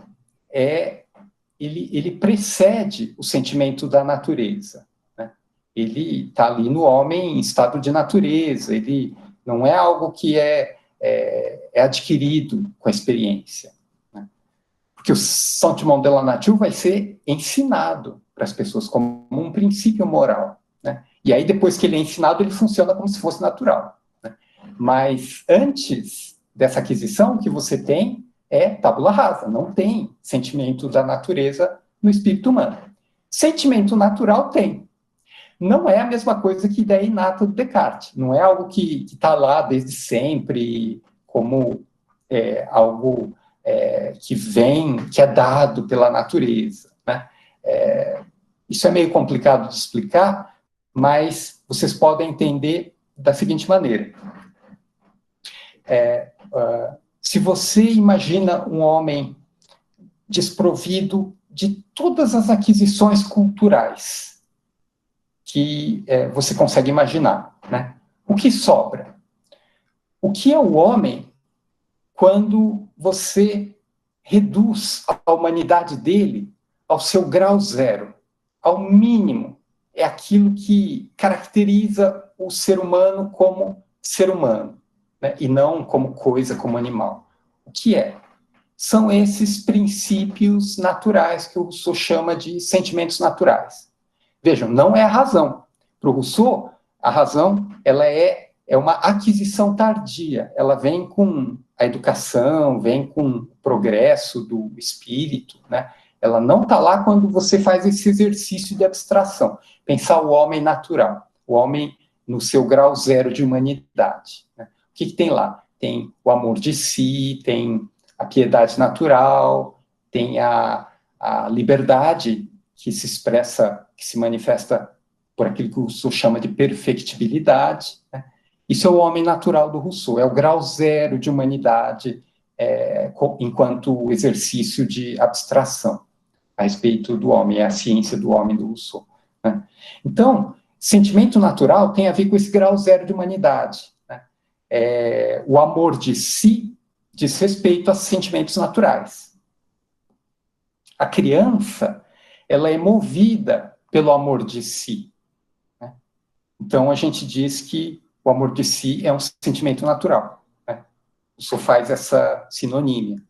ele precede o sentimento da natureza, né? Ele está ali no homem em estado de natureza, ele não é algo que é adquirido com a experiência, né? Porque o sentiment de la nature vai ser ensinado para as pessoas como um princípio moral, né? E aí, depois que ele é ensinado, ele funciona como se fosse natural, né? Mas antes dessa aquisição, o que você tem tabula rasa, não tem sentimento da natureza no espírito humano. Sentimento natural tem. Não é a mesma coisa que ideia inata do Descartes. Não é algo que está lá desde sempre, como algo que vem, que é dado pela natureza, né? Isso é meio complicado de explicar, mas vocês podem entender da seguinte maneira. Se você imagina um homem desprovido de todas as aquisições culturais que você consegue imaginar, né? O que sobra? O que é o homem quando você reduz a humanidade dele ao seu grau zero, ao mínimo? É aquilo que caracteriza o ser humano como ser humano, né? E não como coisa, como animal. O que é? São esses princípios naturais que o Rousseau chama de sentimentos naturais. Vejam, não é a razão. Para o Rousseau, a razão ela é uma aquisição tardia. Ela vem com a educação, vem com o progresso do espírito, né? Ela não está lá quando você faz esse exercício de abstração. Pensar o homem natural, o homem no seu grau zero de humanidade, né? O que tem lá? Tem o amor de si, tem a piedade natural, tem a liberdade que se expressa, que se manifesta por aquilo que o Rousseau chama de perfectibilidade, né? Isso é o homem natural do Rousseau, é o grau zero de humanidade enquanto exercício de abstração a respeito do homem, é a ciência do homem do Rousseau, né? Então, sentimento natural tem a ver com esse grau zero de humanidade, né? O amor de si diz respeito a sentimentos naturais. A criança, ela é movida pelo amor de si, né? Então, a gente diz que o amor de si é um sentimento natural, né? Isso faz essa sinonímia.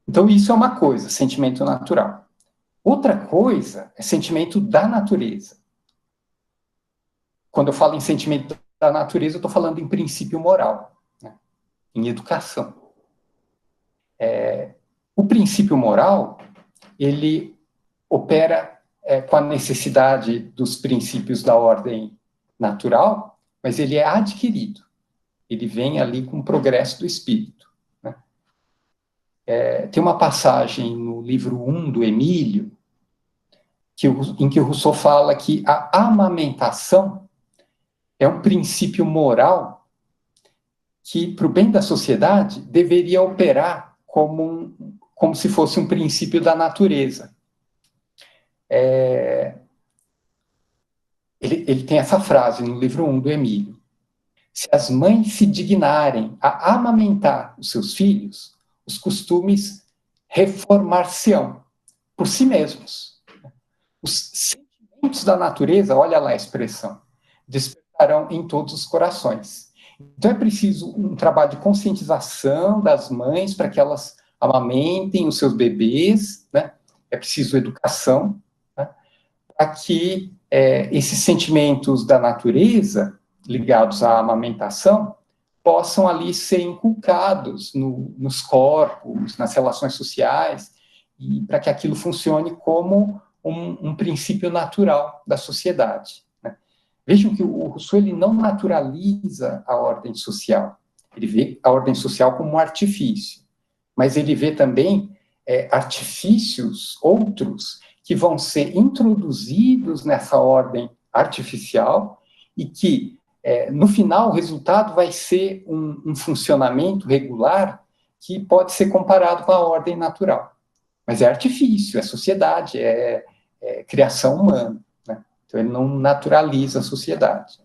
Então, isso é uma coisa, sentimento natural. Outra coisa é sentimento da natureza. Quando eu falo em sentimento da natureza, eu estou falando em princípio moral, né? Em educação. O princípio moral, ele opera com a necessidade dos princípios da ordem natural, mas ele é adquirido. Ele vem ali com o progresso do espírito, né? Tem uma passagem no livro 1 do Emílio, em que o Rousseau fala que a amamentação é um princípio moral que, para o bem da sociedade, deveria operar como se fosse um princípio da natureza. Ele tem essa frase no livro 1 do Emílio: se as mães se dignarem a amamentar os seus filhos, os costumes reformar-se-ão por si mesmos. Os sentimentos da natureza, olha lá a expressão, despertarão em todos os corações. Então, é preciso um trabalho de conscientização das mães para que elas amamentem os seus bebês, né? É preciso educação, né? Para que esses sentimentos da natureza, ligados à amamentação, possam ali ser inculcados nos corpos, nas relações sociais, e para que aquilo funcione como um princípio natural da sociedade. Vejam que o Rousseau ele não naturaliza a ordem social. Ele vê a ordem social como um artifício, mas ele vê também artifícios outros que vão ser introduzidos nessa ordem artificial e que, no final, o resultado vai ser um funcionamento regular que pode ser comparado com a ordem natural. Mas é artifício, é sociedade, é criação humana. Então, ele não naturaliza a sociedade.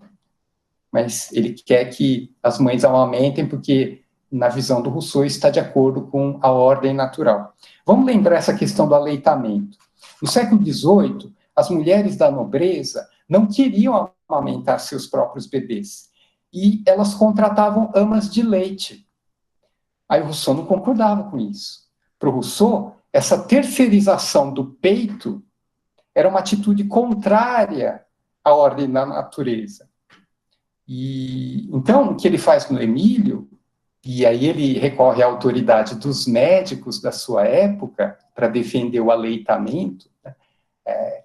Mas ele quer que as mães amamentem, porque, na visão do Rousseau, está de acordo com a ordem natural. Vamos lembrar essa questão do aleitamento. No século XVIII, as mulheres da nobreza não queriam amamentar seus próprios bebês. E elas contratavam amas de leite. Aí o Rousseau não concordava com isso. Para o Rousseau, essa terceirização do peito era uma atitude contrária à ordem da natureza. E então, o que ele faz no Emílio, e aí ele recorre à autoridade dos médicos da sua época para defender o aleitamento, né,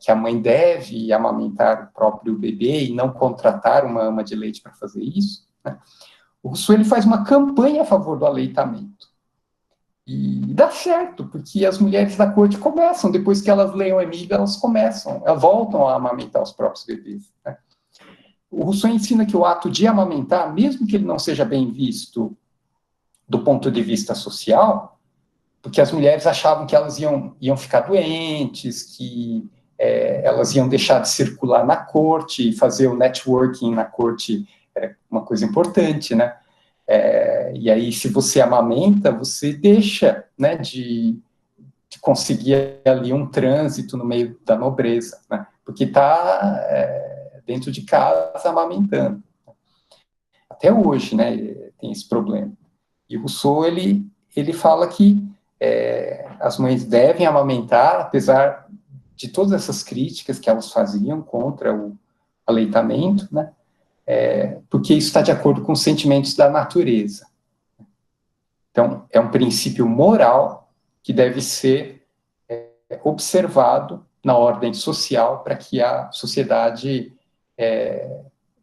que a mãe deve amamentar o próprio bebê e não contratar uma ama de leite para fazer isso, né. O Rousseau ele faz uma campanha a favor do aleitamento. E dá certo, porque as mulheres da corte começam, depois que elas leem o Emílio, elas voltam a amamentar os próprios bebês, né? O Rousseau ensina que o ato de amamentar, mesmo que ele não seja bem visto do ponto de vista social, porque as mulheres achavam que elas iam ficar doentes, que elas iam deixar de circular na corte, e fazer o networking na corte é uma coisa importante, né? E aí, se você amamenta, você deixa, né, de conseguir ali um trânsito no meio da nobreza, né? Porque está dentro de casa amamentando. Até hoje, né, tem esse problema. E o Rousseau, ele fala que as mães devem amamentar, apesar de todas essas críticas que elas faziam contra o aleitamento, né, porque isso está de acordo com os sentimentos da natureza. Então, é um princípio moral que deve ser observado na ordem social para que a sociedade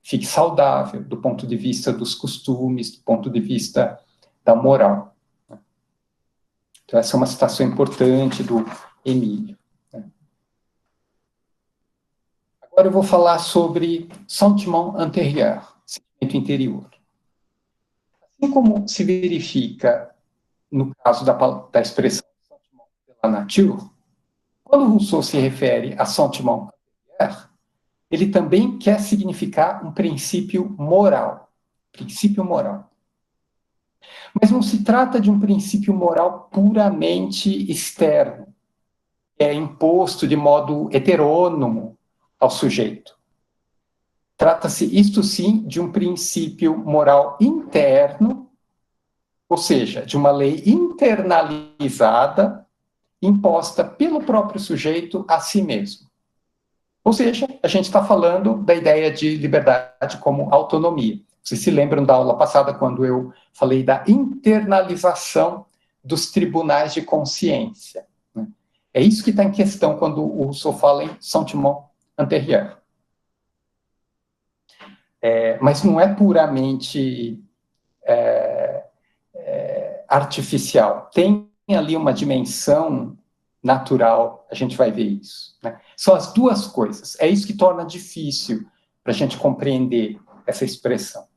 fique saudável do ponto de vista dos costumes, do ponto de vista da moral. Então, essa é uma citação importante do Emílio. Agora eu vou falar sobre sentiment intérieur, sentimento interior. Assim como se verifica no caso da expressão sentiment de la nature, quando Rousseau se refere a sentiment intérieur, ele também quer significar um princípio moral. Princípio moral. Mas não se trata de um princípio moral puramente externo, que é imposto de modo heterônomo ao sujeito. Trata-se, isto sim, de um princípio moral interno, ou seja, de uma lei internalizada, imposta pelo próprio sujeito a si mesmo. Ou seja, a gente está falando da ideia de liberdade como autonomia. Vocês se lembram da aula passada, quando eu falei da internalização dos tribunais de consciência, né? É isso que está em questão quando o Rousseau fala em sentiment intérieur. Mas não é puramente artificial. Tem ali uma dimensão natural, a gente vai ver isso, né? São as duas coisas. É isso que torna difícil para a gente compreender essa expressão.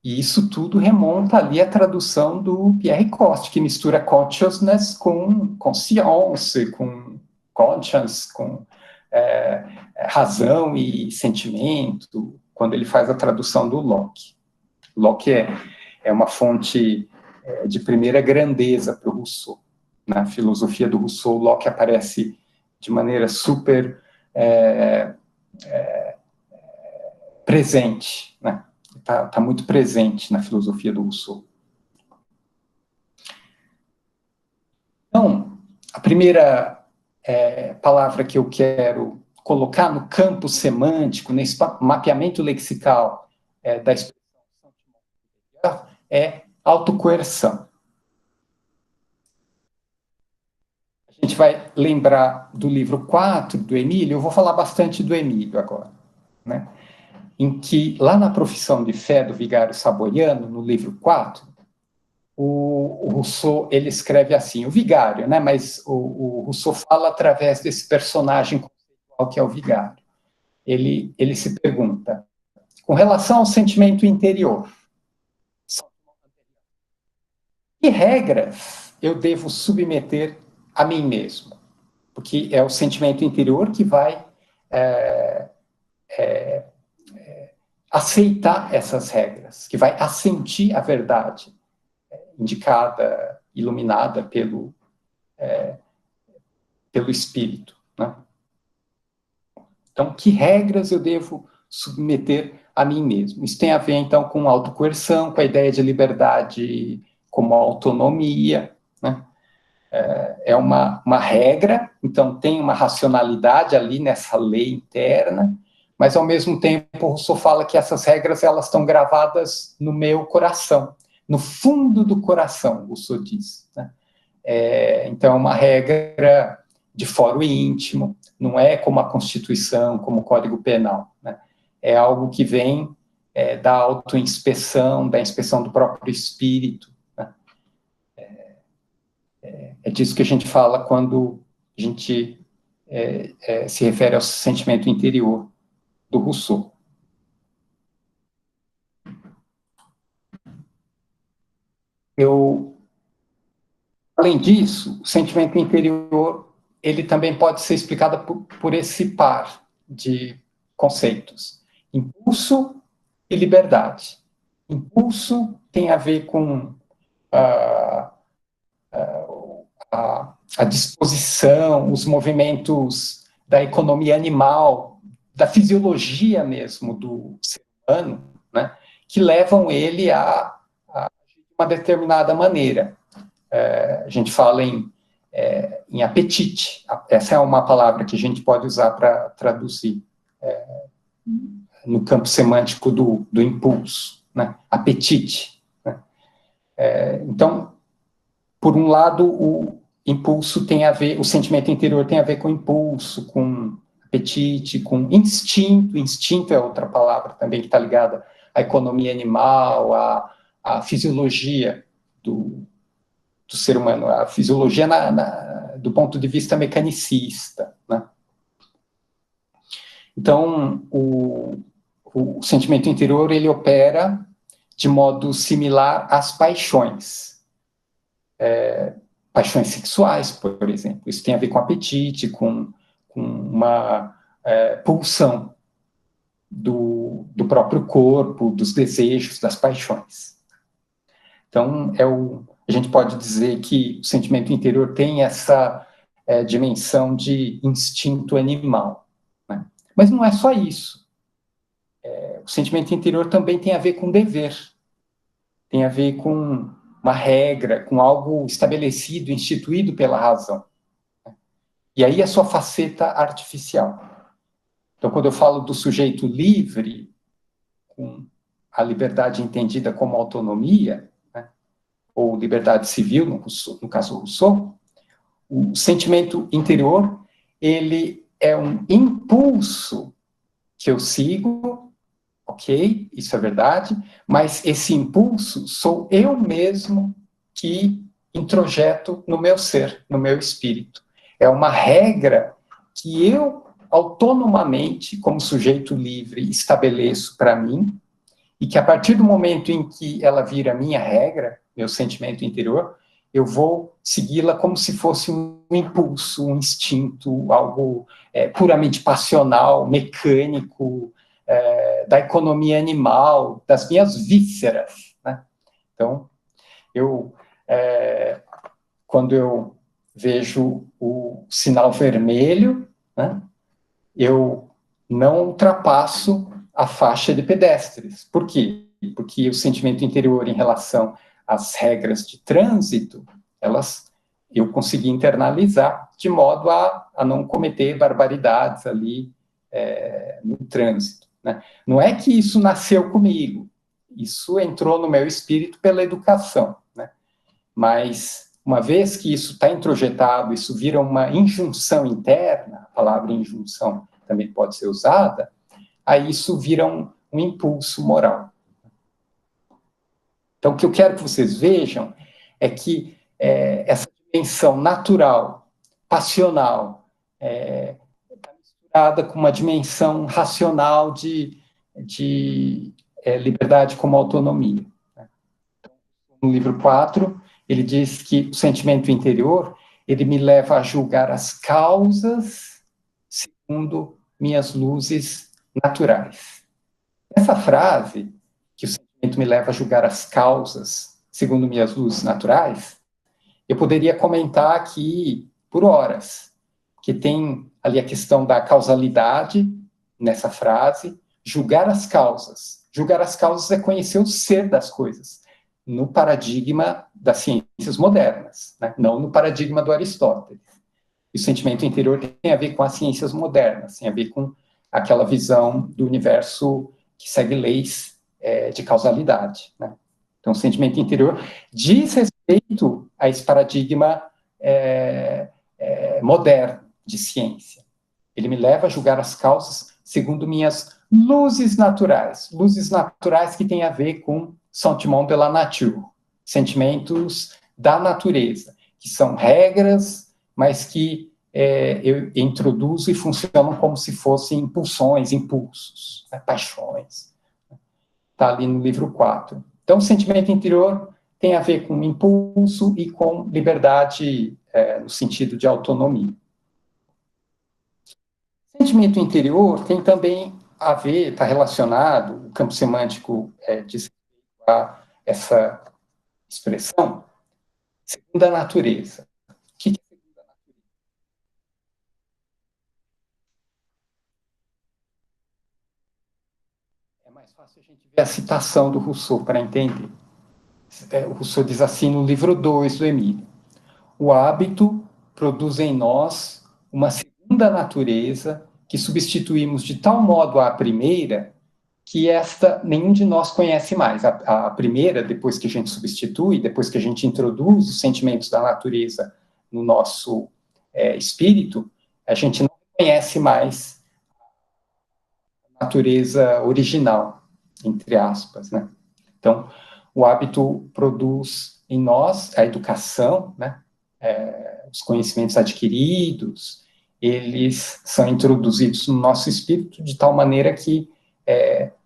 E isso tudo remonta ali à tradução do Pierre Coste, que mistura consciousness com conscience, com conscience, com razão e sentimento, quando ele faz a tradução do Locke. Locke é uma fonte de primeira grandeza para o Rousseau. Na filosofia do Rousseau, Locke aparece de maneira super presente, né? Tá muito presente na filosofia do Rousseau. Então, a primeira palavra que eu quero colocar no campo semântico, nesse mapeamento lexical da expressão é autocoerção. A gente vai lembrar do livro 4 do Emílio, eu vou falar bastante do Emílio agora, né? Em que, lá na Profissão de Fé do Vigário Saboiano, no livro 4, o Rousseau, ele escreve assim, o vigário, né? Mas o Rousseau fala através desse personagem conceitual que é o vigário. Ele se pergunta, com relação ao sentimento interior, que regras eu devo submeter a mim mesmo? Porque é o sentimento interior que vai aceitar essas regras, que vai assentir a verdade indicada, iluminada pelo espírito, né? Então, que regras eu devo submeter a mim mesmo? Isso tem a ver, então, com autocoerção, com a ideia de liberdade como autonomia, né? É uma regra, então tem uma racionalidade ali nessa lei interna, mas, ao mesmo tempo, o Rousseau fala que essas regras elas estão gravadas no meu coração, no fundo do coração, o Rousseau diz, né? Então, é uma regra de foro íntimo, não é como a Constituição, como o Código Penal, né? É algo que vem da autoinspeção, da inspeção do próprio espírito, né? É disso que a gente fala quando a gente se refere ao sentimento interior do Rousseau. Além disso, o sentimento interior ele também pode ser explicado por esse par de conceitos: impulso e liberdade. Impulso tem a ver com a disposição, os movimentos da economia animal, da fisiologia mesmo do ser humano, né, que levam ele a uma determinada maneira. A gente fala em apetite. Essa é uma palavra que a gente pode usar para traduzir no campo semântico do impulso, né? Apetite, né? Então, por um lado, o impulso tem a ver, o sentimento interior tem a ver com impulso, com apetite, com instinto. Instinto é outra palavra também que está ligada à economia animal, à fisiologia do ser humano, a fisiologia do ponto de vista mecanicista, né? Então, o sentimento interior, ele opera de modo similar às paixões. Paixões sexuais, por exemplo. Isso tem a ver com apetite, com uma pulsão do próprio corpo, dos desejos, das paixões. Então, a gente pode dizer que o sentimento interior tem essa dimensão de instinto animal, né? Mas não é só isso. O sentimento interior também tem a ver com dever, tem a ver com uma regra, com algo estabelecido, instituído pela razão. E aí a sua faceta artificial. Então, quando eu falo do sujeito livre, com a liberdade entendida como autonomia, né, ou liberdade civil, no caso Rousseau, o sentimento interior, ele é um impulso que eu sigo, ok, isso é verdade, mas esse impulso sou eu mesmo que introjeto no meu ser, no meu espírito. É uma regra que eu, autonomamente, como sujeito livre, estabeleço para mim, e que a partir do momento em que ela vira minha regra, meu sentimento interior, eu vou segui-la como se fosse um impulso, um instinto, algo puramente passional, mecânico, da economia animal, das minhas vísceras, né? Então, quando eu vejo o sinal vermelho, né, eu não ultrapasso a faixa de pedestres. Por quê? Porque o sentimento interior em relação às regras de trânsito, eu consegui internalizar de modo a não cometer barbaridades ali no trânsito, né? Não é que isso nasceu comigo, isso entrou no meu espírito pela educação, né? Mas uma vez que isso está introjetado, isso vira uma injunção interna, a palavra injunção também pode ser usada, aí isso vira um impulso moral. Então, o que eu quero que vocês vejam é que essa dimensão natural, passional, está misturada com uma dimensão racional de liberdade como autonomia. No livro 4, ele diz que o sentimento interior, ele me leva a julgar as causas segundo minhas luzes naturais. Essa frase, que o sentimento me leva a julgar as causas segundo minhas luzes naturais, eu poderia comentar aqui por horas, que tem ali a questão da causalidade nessa frase, julgar as causas. Julgar as causas é conhecer o ser das coisas, no paradigma das ciências modernas, né? Não no paradigma do Aristóteles. E o sentimento interior tem a ver com as ciências modernas, tem a ver com aquela visão do universo que segue leis de causalidade, né? Então, o sentimento interior diz respeito a esse paradigma moderno de ciência. Ele me leva a julgar as causas segundo minhas luzes naturais que têm a ver com sentiment de la nature, sentimentos da natureza, que são regras, mas que eu introduzo e funcionam como se fossem impulsões, impulsos, né, paixões. Está ali no livro 4. Então, o sentimento interior tem a ver com impulso e com liberdade no sentido de autonomia. O sentimento interior tem também a ver, está relacionado, o campo semântico diz a essa expressão, segunda natureza. O que é segunda natureza? É mais fácil a gente ver a citação do Rousseau para entender. O Rousseau diz assim no livro 2 do Emílio: o hábito produz em nós uma segunda natureza que substituímos de tal modo à primeira que esta nenhum de nós conhece mais. A primeira, depois que a gente substitui, depois que a gente introduz os sentimentos da natureza no nosso espírito, a gente não conhece mais a natureza original, entre aspas, né? Então, o hábito produz em nós a educação, né? Os conhecimentos adquiridos, eles são introduzidos no nosso espírito de tal maneira que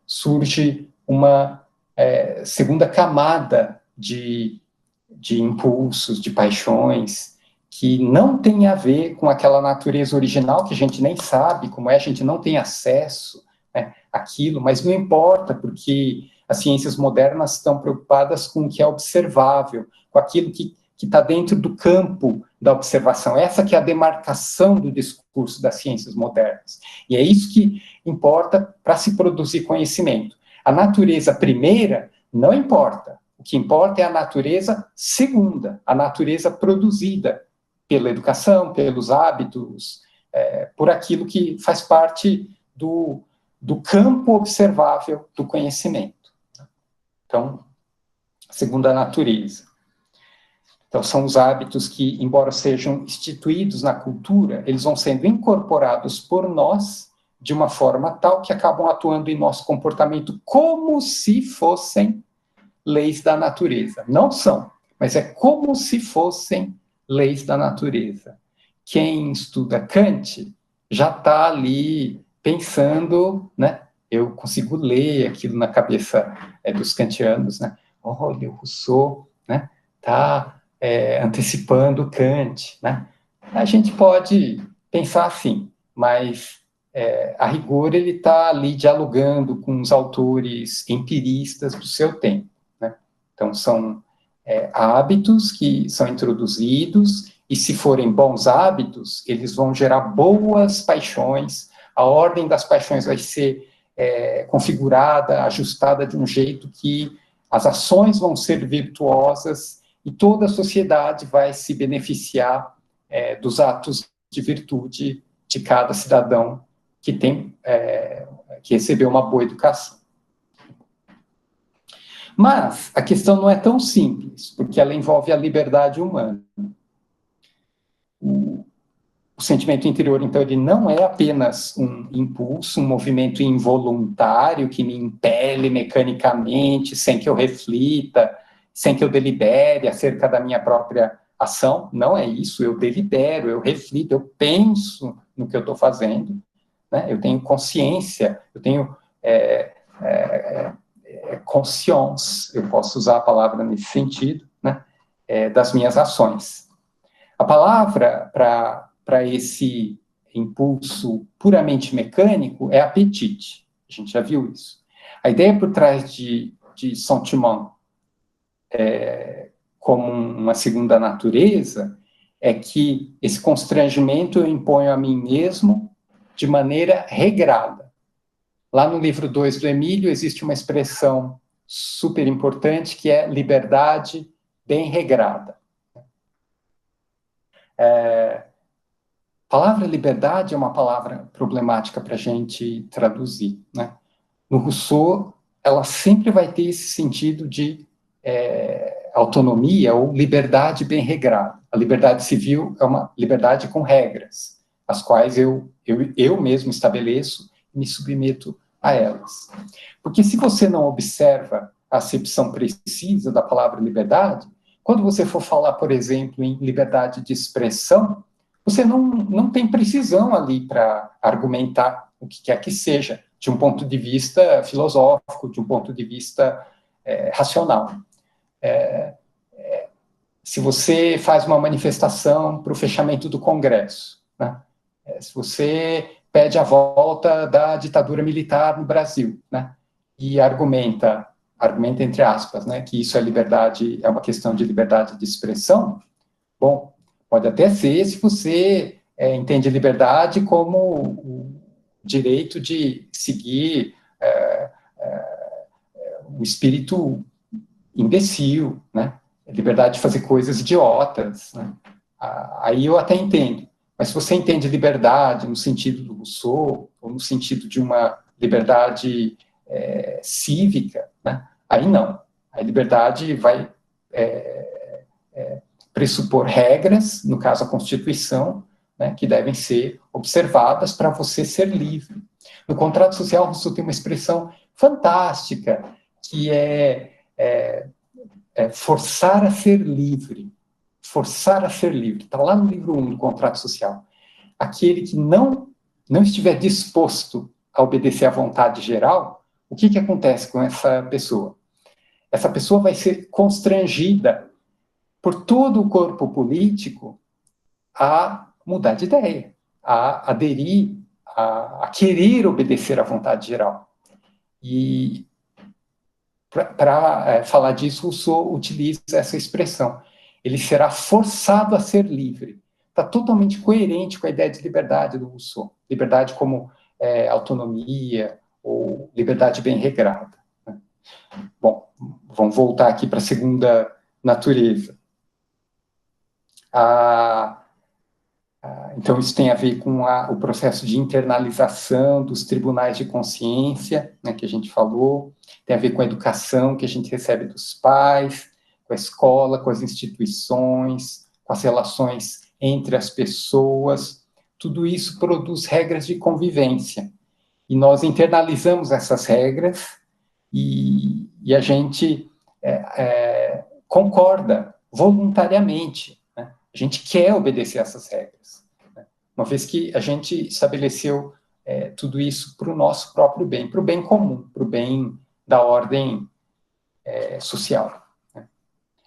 surge uma segunda camada de impulsos, de paixões, que não tem a ver com aquela natureza original que a gente nem sabe como é, a gente não tem acesso, né, àquilo, mas não importa, porque as ciências modernas estão preocupadas com o que é observável, com aquilo que está dentro do campo da observação. Essa que é a demarcação do discurso das ciências modernas. E é isso que importa para se produzir conhecimento. A natureza primeira não importa. O que importa é a natureza segunda, a natureza produzida pela educação, pelos hábitos, por aquilo que faz parte do campo observável do conhecimento. Então, segunda natureza. Então, são os hábitos que, embora sejam instituídos na cultura, eles vão sendo incorporados por nós de uma forma tal que acabam atuando em nosso comportamento como se fossem leis da natureza. Não são, mas é como se fossem leis da natureza. Quem estuda Kant já está ali pensando, né? Eu consigo ler aquilo na cabeça dos kantianos, né? Olha, o Rousseau, né? Está antecipando Kant, né? A gente pode pensar assim, mas a rigor ele está ali dialogando com os autores empiristas do seu tempo, né? Então são hábitos que são introduzidos e se forem bons hábitos, eles vão gerar boas paixões, a ordem das paixões vai ser configurada, ajustada de um jeito que as ações vão ser virtuosas e toda a sociedade vai se beneficiar dos atos de virtude de cada cidadão que que recebeu uma boa educação. Mas a questão não é tão simples, porque ela envolve a liberdade humana. O sentimento interior, então, ele não é apenas um impulso, um movimento involuntário que me impele mecanicamente, sem que eu reflita, sem que eu delibere acerca da minha própria ação. Não é isso, eu delibero, eu reflito, eu penso no que eu estou fazendo, né? Eu tenho consciência, eu tenho conscience, eu posso usar a palavra nesse sentido, né? Das minhas ações. A palavra para esse impulso puramente mecânico é apetite. A gente já viu isso. A ideia por trás de sentiment como uma segunda natureza é que esse constrangimento eu imponho a mim mesmo de maneira regrada. Lá no livro 2 do Emílio existe uma expressão super importante que é liberdade bem regrada. A palavra liberdade é uma palavra problemática para a gente traduzir, né? No Rousseau, ela sempre vai ter esse sentido de autonomia ou liberdade bem regrada. A liberdade civil é uma liberdade com regras, as quais eu mesmo estabeleço e me submeto a elas. Porque se você não observa a acepção precisa da palavra liberdade, quando você for falar, por exemplo, em liberdade de expressão, você não tem precisão ali para argumentar o que quer que seja, de um ponto de vista filosófico, de um ponto de vista racional. Se você faz uma manifestação para o fechamento do Congresso, né? Se você pede a volta da ditadura militar no Brasil, né? E argumenta entre aspas, né, que isso é liberdade, é uma questão de liberdade de expressão, bom, pode até ser se você entende liberdade como o direito de seguir o espírito imbecil, né? Liberdade de fazer coisas idiotas, né? Aí eu até entendo. Mas se você entende liberdade no sentido do Rousseau, ou no sentido de uma liberdade cívica, né? Aí não. A liberdade vai pressupor regras, no caso a Constituição, né, que devem ser observadas para você ser livre. No contrato social, Rousseau tem uma expressão fantástica, que forçar a ser livre. Forçar a ser livre. Está lá no livro 1 do contrato social. Aquele que não estiver disposto a obedecer à vontade geral, o que acontece com essa pessoa? Essa pessoa vai ser constrangida por todo o corpo político a mudar de ideia, a aderir, a querer obedecer à vontade geral. E para falar disso, Rousseau utiliza essa expressão. Ele será forçado a ser livre. Está totalmente coerente com a ideia de liberdade do Rousseau. Liberdade como autonomia ou liberdade bem regrada. Né? Bom, vamos voltar aqui para a segunda natureza. Então, isso tem a ver com o processo de internalização dos tribunais de consciência, né, que a gente falou, tem a ver com a educação que a gente recebe dos pais, com a escola, com as instituições, com as relações entre as pessoas. Tudo isso produz regras de convivência. E nós internalizamos essas regras e a gente concorda voluntariamente. Né? A gente quer obedecer essas regras. Né? Uma vez que a gente estabeleceu tudo isso para o nosso próprio bem, para o bem comum, para o bem da ordem social. Né?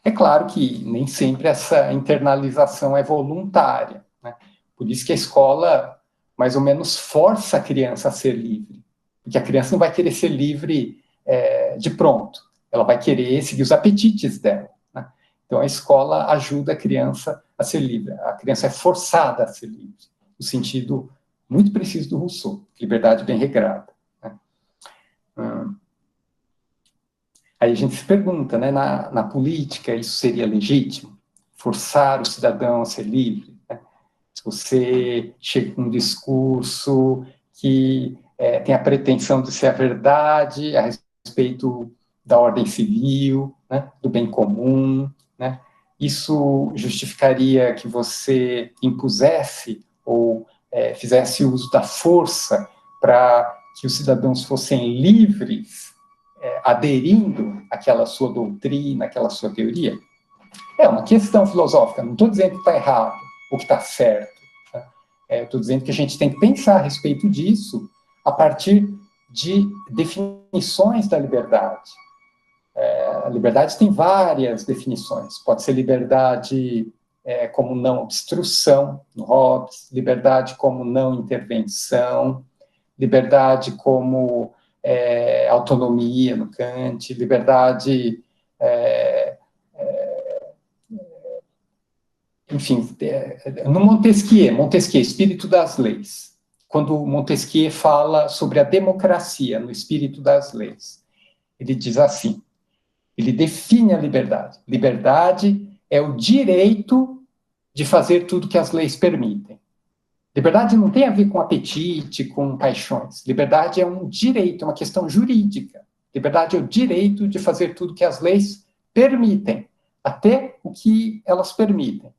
É claro que nem sempre essa internalização é voluntária. Né? Por isso que a escola, mais ou menos, força a criança a ser livre. Porque a criança não vai querer ser livre de pronto. Ela vai querer seguir os apetites dela. Né? Então, a escola ajuda a criança a ser livre. A criança é forçada a ser livre, no sentido muito preciso do Rousseau, liberdade bem regrada. Né? Aí a gente se pergunta, né, na política, isso seria legítimo? Forçar o cidadão a ser livre? Né? Se você chega com um discurso que tem a pretensão de ser a verdade a respeito da ordem civil, né, do bem comum, né, isso justificaria que você impusesse ou fizesse uso da força para que os cidadãos fossem livres, aderindo àquela sua doutrina, àquela sua teoria? É uma questão filosófica, não estou dizendo que está errado ou que está certo. Tá? Estou dizendo que a gente tem que pensar a respeito disso a partir de definições da liberdade. A liberdade tem várias definições. Pode ser liberdade como não obstrução, no Hobbes, liberdade como não intervenção, liberdade como autonomia, no Kant, liberdade... enfim, no Montesquieu, Espírito das Leis, quando Montesquieu fala sobre a democracia no Espírito das Leis, ele diz assim, ele define a liberdade. Liberdade é o direito de fazer tudo que as leis permitem. Liberdade não tem a ver com apetite, com paixões. Liberdade é um direito, é uma questão jurídica. Liberdade é o direito de fazer tudo que as leis permitem, até o que elas permitem.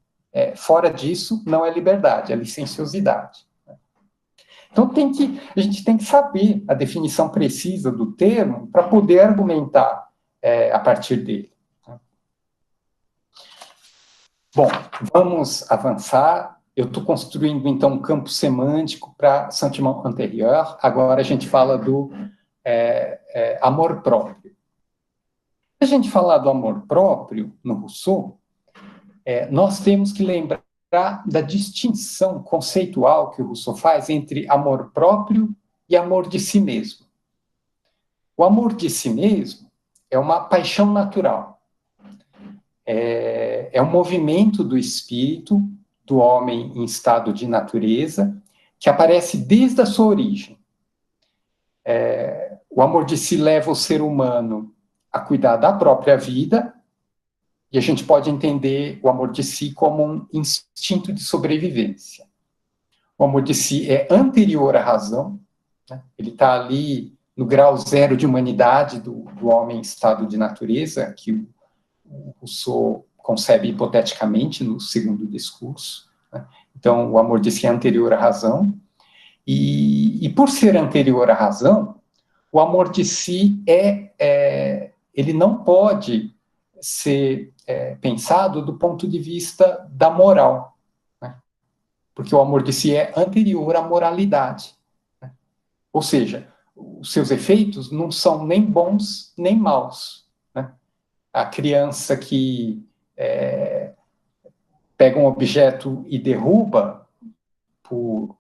Fora disso, não é liberdade, é licenciosidade. Então, a gente tem que saber a definição precisa do termo para poder argumentar a partir dele. Bom, vamos avançar. Eu estou construindo, então, um campo semântico para sentiment antérieur. Agora a gente fala do amor próprio. Se a gente falar do amor próprio, no Rousseau, nós temos que lembrar da distinção conceitual que o Rousseau faz entre amor próprio e amor de si mesmo. O amor de si mesmo é uma paixão natural. É um movimento do espírito, do homem em estado de natureza, que aparece desde a sua origem. O amor de si leva o ser humano a cuidar da própria vida, e a gente pode entender o amor de si como um instinto de sobrevivência. O amor de si é anterior à razão, né? Ele está ali no grau zero de humanidade do homem em estado de natureza, que o Rousseau concebe hipoteticamente no segundo discurso. Né? Então, o amor de si é anterior à razão, e por ser anterior à razão, o amor de si ele não pode ser pensado do ponto de vista da moral, né? Porque o amor de si é anterior à moralidade. Né? Ou seja, os seus efeitos não são nem bons nem maus. Né? A criança que pega um objeto e derruba por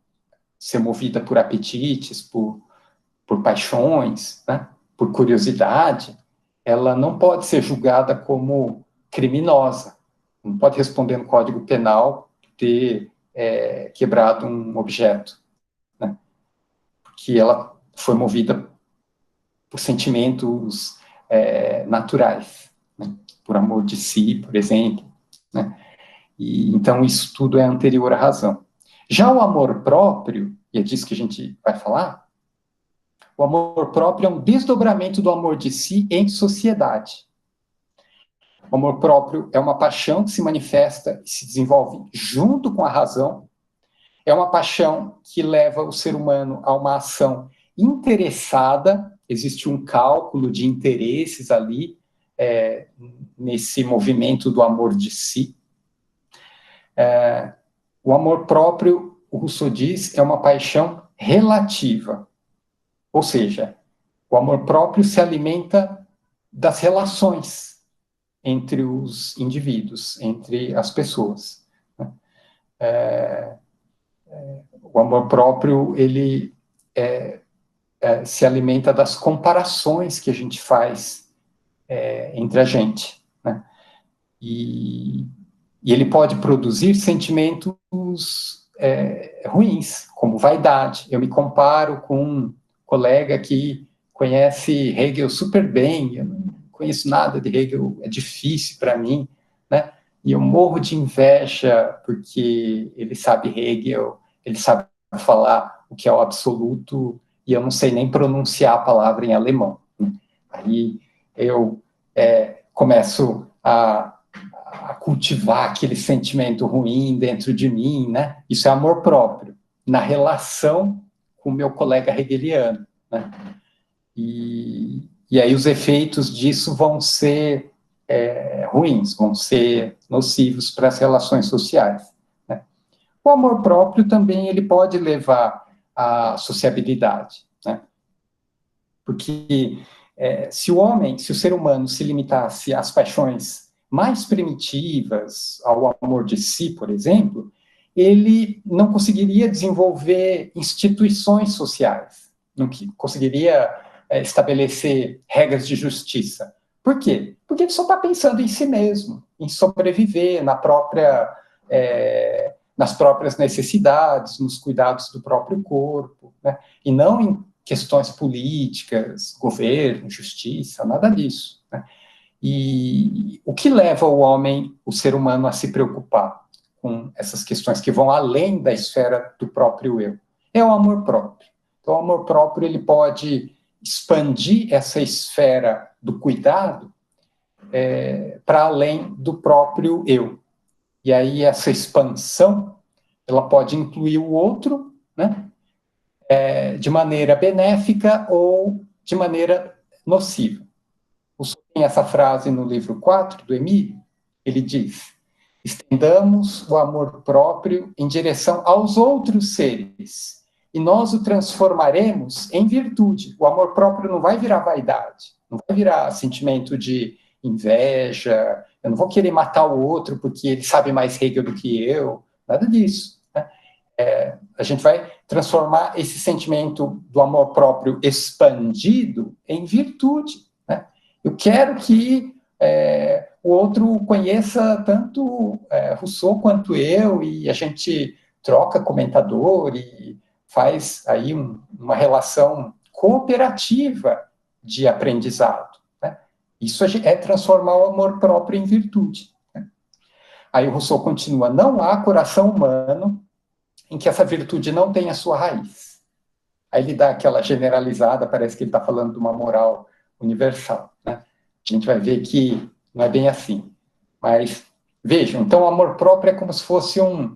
ser movida por apetites, por paixões, né? Por curiosidade, ela não pode ser julgada como criminosa, não pode responder no Código Penal por ter quebrado um objeto, né? Porque ela foi movida por sentimentos naturais, né? Por amor de si, por exemplo, né? E então isso tudo é anterior à razão. Já o amor próprio, e é disso que a gente vai falar, o amor próprio é um desdobramento do amor de si em sociedade. O amor próprio é uma paixão que se manifesta e se desenvolve junto com a razão. É uma paixão que leva o ser humano a uma ação interessada. Existe um cálculo de interesses ali, nesse movimento do amor de si. O amor próprio, o Rousseau diz, é uma paixão relativa. Ou seja, o amor próprio se alimenta das relações entre os indivíduos, entre as pessoas. O amor próprio, ele se alimenta das comparações que a gente faz entre a gente. Né? E ele pode produzir sentimentos ruins, como vaidade. Eu me comparo com um colega que conhece Hegel super bem, eu não conheço nada de Hegel, é difícil para mim, né? E eu morro de inveja porque ele sabe Hegel, ele sabe falar o que é o absoluto, e eu não sei nem pronunciar a palavra em alemão. Aí eu começo a cultivar aquele sentimento ruim dentro de mim, né? Isso é amor próprio, na relação com o meu colega hegeliano, né? E aí os efeitos disso vão ser ruins, vão ser nocivos para as relações sociais, né? O amor próprio também ele pode levar à sociabilidade, né? Porque se o ser humano se limitasse às paixões mais primitivas, ao amor de si, por exemplo, ele não conseguiria desenvolver instituições sociais, não conseguiria estabelecer regras de justiça. Por quê? Porque ele só está pensando em si mesmo, em sobreviver nas próprias necessidades, nos cuidados do próprio corpo, né? E não em questões políticas, governo, justiça, nada disso, né? E o que leva o homem, o ser humano, a se preocupar com essas questões que vão além da esfera do próprio eu? É o amor próprio. Então, o amor próprio ele pode expandir essa esfera do cuidado para além do próprio eu. E aí essa expansão ela pode incluir o outro, né? De maneira benéfica ou de maneira nociva. O Rousseau tem essa frase no livro 4 do Emílio, ele diz: estendamos o amor próprio em direção aos outros seres, e nós o transformaremos em virtude. O amor próprio não vai virar vaidade, não vai virar sentimento de inveja, eu não vou querer matar o outro porque ele sabe mais Hegel do que eu, nada disso, né? A gente vai transformar esse sentimento do amor próprio expandido em virtude, né? Eu quero que o outro conheça tanto Rousseau quanto eu, e a gente troca comentador e faz aí uma relação cooperativa de aprendizado, né? Isso é transformar o amor próprio em virtude, né? Aí o Rousseau continua: não há coração humano em que essa virtude não tenha sua raiz. Aí ele dá aquela generalizada, parece que ele está falando de uma moral universal, né? A gente vai ver que não é bem assim. Mas, vejam, então o amor próprio é como se fosse um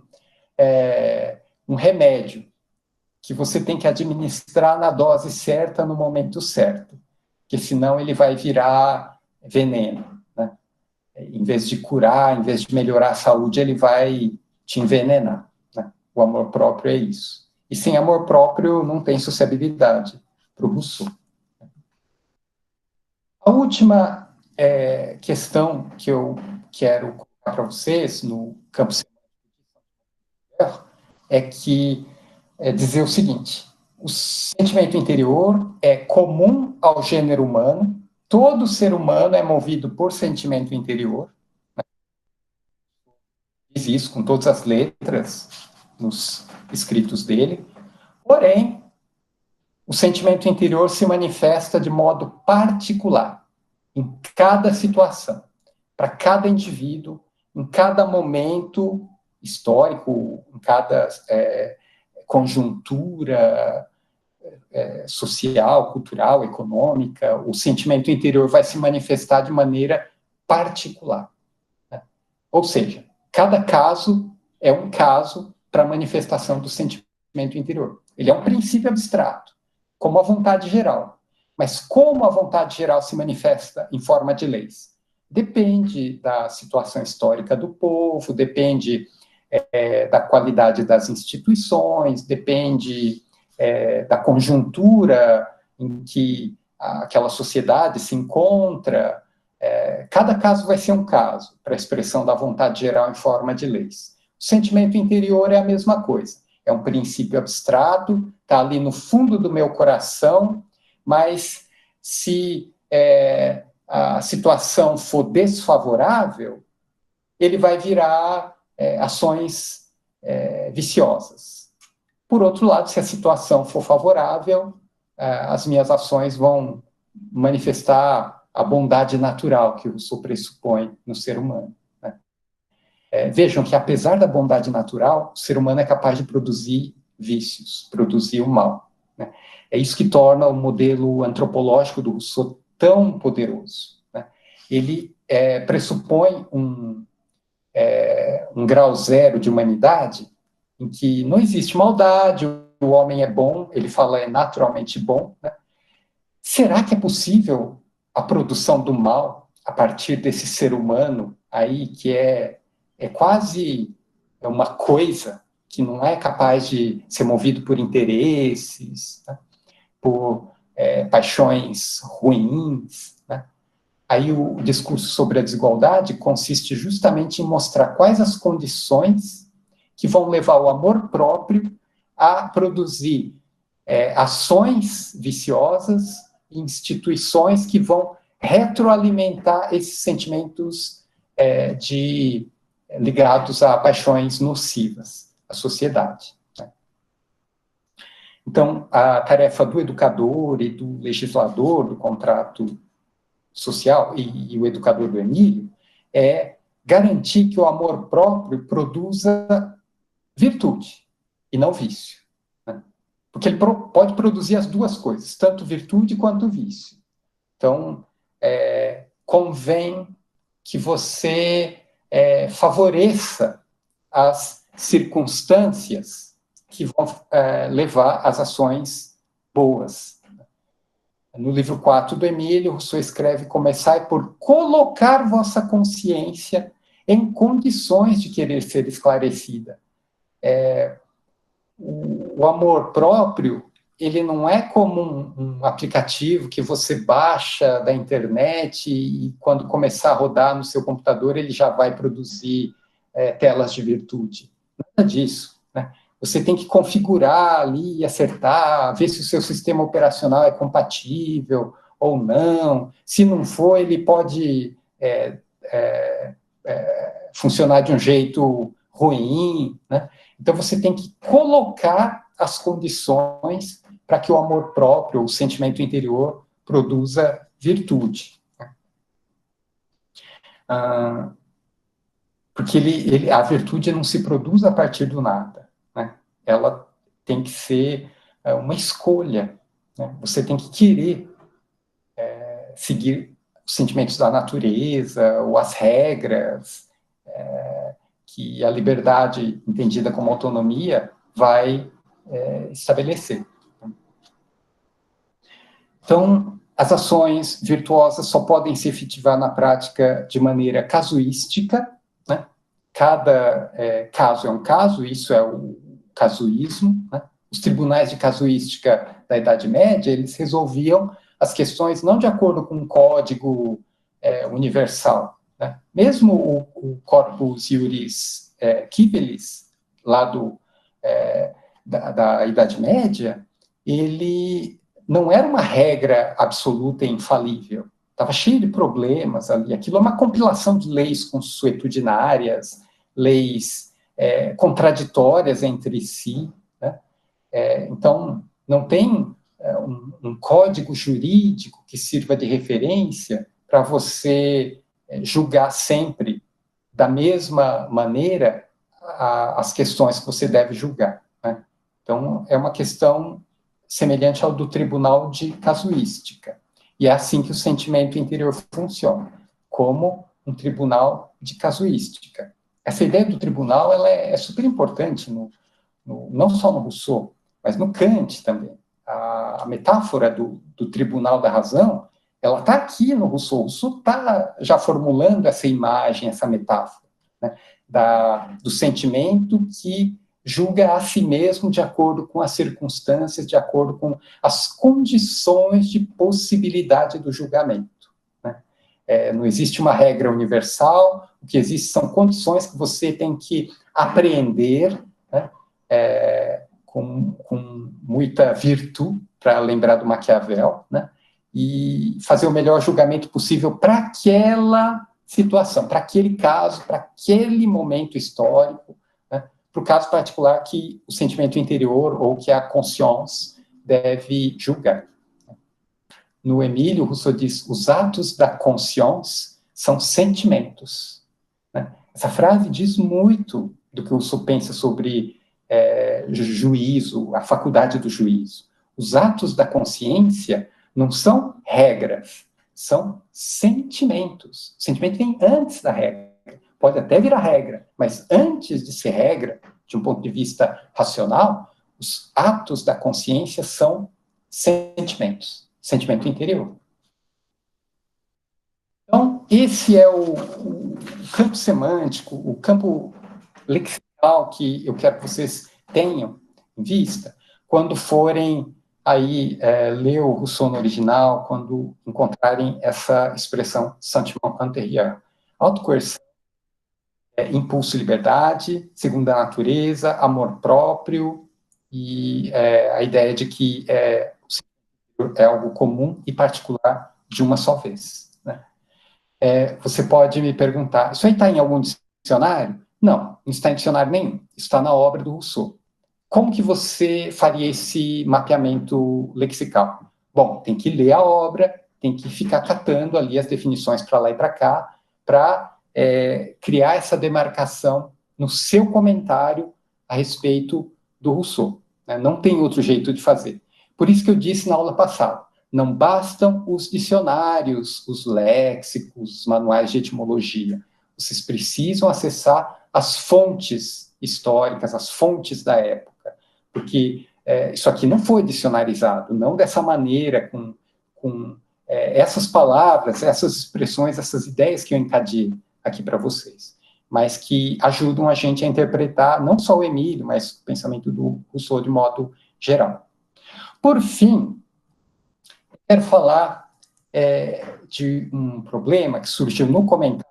remédio que você tem que administrar na dose certa, no momento certo, porque senão ele vai virar veneno, né? Em vez de curar, em vez de melhorar a saúde, ele vai te envenenar, né? O amor próprio é isso. E sem amor próprio não tem sociabilidade, para o Rousseau. A última questão que eu quero colocar para vocês no campo é dizer o seguinte: o sentimento interior é comum ao gênero humano, todo ser humano é movido por sentimento interior, né? Diz isso com todas as letras nos escritos dele, porém, o sentimento interior se manifesta de modo particular em cada situação, para cada indivíduo, em cada momento histórico, em cada conjuntura social, cultural, econômica. O sentimento interior vai se manifestar de maneira particular, né? Ou seja, cada caso é um caso para a manifestação do sentimento interior. Ele é um princípio abstrato, como a vontade geral. Mas como a vontade geral se manifesta em forma de leis? Depende da situação histórica do povo, depende da qualidade das instituições, depende da conjuntura em que aquela sociedade se encontra. Cada caso vai ser um caso para a expressão da vontade geral em forma de leis. O sentimento interior é a mesma coisa. É um princípio abstrato, está ali no fundo do meu coração, mas se a situação for desfavorável, ele vai virar ações viciosas. Por outro lado, se a situação for favorável, as minhas ações vão manifestar a bondade natural que o Rousseau pressupõe no ser humano. Né? Vejam que, apesar da bondade natural, o ser humano é capaz de produzir vícios, produzir o mal. Né? É isso que torna o modelo antropológico do Rousseau tão poderoso. Né? Ele pressupõe um grau zero de humanidade em que não existe maldade, o homem é bom, ele fala é naturalmente bom. Né? Será que é possível a produção do mal a partir desse ser humano aí que é quase uma coisa que não é capaz de ser movido por interesses, né? Por paixões ruins, né? Aí o discurso sobre a desigualdade consiste justamente em mostrar quais as condições que vão levar o amor próprio a produzir ações viciosas, instituições que vão retroalimentar esses sentimentos ligados a paixões nocivas à sociedade. Né? Então, a tarefa do educador e do legislador do contrato social e o educador do Emílio é garantir que o amor próprio produza virtude e não vício. Né? Porque ele pode produzir as duas coisas, tanto virtude quanto vício. Então, convém que você favoreça as circunstâncias que vão levar às ações boas. No livro 4 do Emílio, Rousseau escreve: começai por colocar vossa consciência em condições de querer ser esclarecida. O amor próprio, ele não é como um aplicativo que você baixa da internet e quando começar a rodar no seu computador, ele já vai produzir telas de virtude. Nada disso. Né? Você tem que configurar ali, acertar, ver se o seu sistema operacional é compatível ou não. Se não for, ele pode funcionar de um jeito ruim. Né? Então, você tem que colocar as condições para que o amor próprio, o sentimento interior, produza virtude. Porque a virtude não se produz a partir do nada. Né? Ela tem que ser uma escolha. Né? Você tem que querer seguir os sentimentos da natureza ou as regras que a liberdade, entendida como autonomia, vai estabelecer. Então, as ações virtuosas só podem se efetivar na prática de maneira casuística, né? Cada caso é um caso, isso é o casuísmo. Né? Os tribunais de casuística da Idade Média, eles resolviam as questões não de acordo com um código universal. Né? Mesmo o Corpus Iuris Civilis, lá da Idade Média, ele não era uma regra absoluta e infalível. Estava cheio de problemas ali. Aquilo é uma compilação de leis consuetudinárias, leis contraditórias entre si. Né? Então, não tem um código jurídico que sirva de referência para você julgar sempre da mesma maneira as questões que você deve julgar. Né? Então, é uma questão semelhante ao do tribunal de casuística. E é assim que o sentimento interior funciona, como um tribunal de casuística. Essa ideia do tribunal ela é super importante, não só no Rousseau, mas no Kant também. A metáfora do tribunal da razão, ela está aqui no Rousseau. O Rousseau está já formulando essa imagem, essa metáfora, né, do sentimento que julga a si mesmo de acordo com as circunstâncias, de acordo com as condições de possibilidade do julgamento. Né? Não existe uma regra universal, o que existe são condições que você tem que apreender, né? Com muita virtude, para lembrar do Maquiavel, né? E fazer o melhor julgamento possível para aquela situação, para aquele caso, para aquele momento histórico, para o caso particular que o sentimento interior ou que a consciência deve julgar. No Emílio, Rousseau diz, os atos da conscience são sentimentos. Né? Essa frase diz muito do que o Rousseau pensa sobre juízo, a faculdade do juízo. Os atos da consciência não são regras, são sentimentos. O sentimento vem antes da regra. Pode até virar regra, mas antes de ser regra, de um ponto de vista racional, os atos da consciência são sentimentos, sentimento interior. Então, esse é o campo semântico, o campo lexical que eu quero que vocês tenham em vista quando forem aí ler o Rousseau no original, quando encontrarem essa expressão sentiment intérieur. Autocoerção, impulso e liberdade, segunda natureza, amor próprio e a ideia de que é algo comum e particular de uma só vez. Né? Você pode me perguntar, isso aí está em algum dicionário? Não está em dicionário nenhum. Isso está na obra do Rousseau. Como que você faria esse mapeamento lexical? Bom, tem que ler a obra, tem que ficar catando ali as definições para lá e para cá, para criar essa demarcação no seu comentário a respeito do Rousseau. Né? Não tem outro jeito de fazer. Por isso que eu disse na aula passada, não bastam os dicionários, os léxicos, os manuais de etimologia. Vocês precisam acessar as fontes históricas, as fontes da época, porque isso aqui não foi dicionarizado, não dessa maneira, com essas palavras, essas expressões, essas ideias que eu encadeei aqui para vocês, mas que ajudam a gente a interpretar não só o Emílio, mas o pensamento do Rousseau de modo geral. Por fim, quero falar de um problema que surgiu no comentário,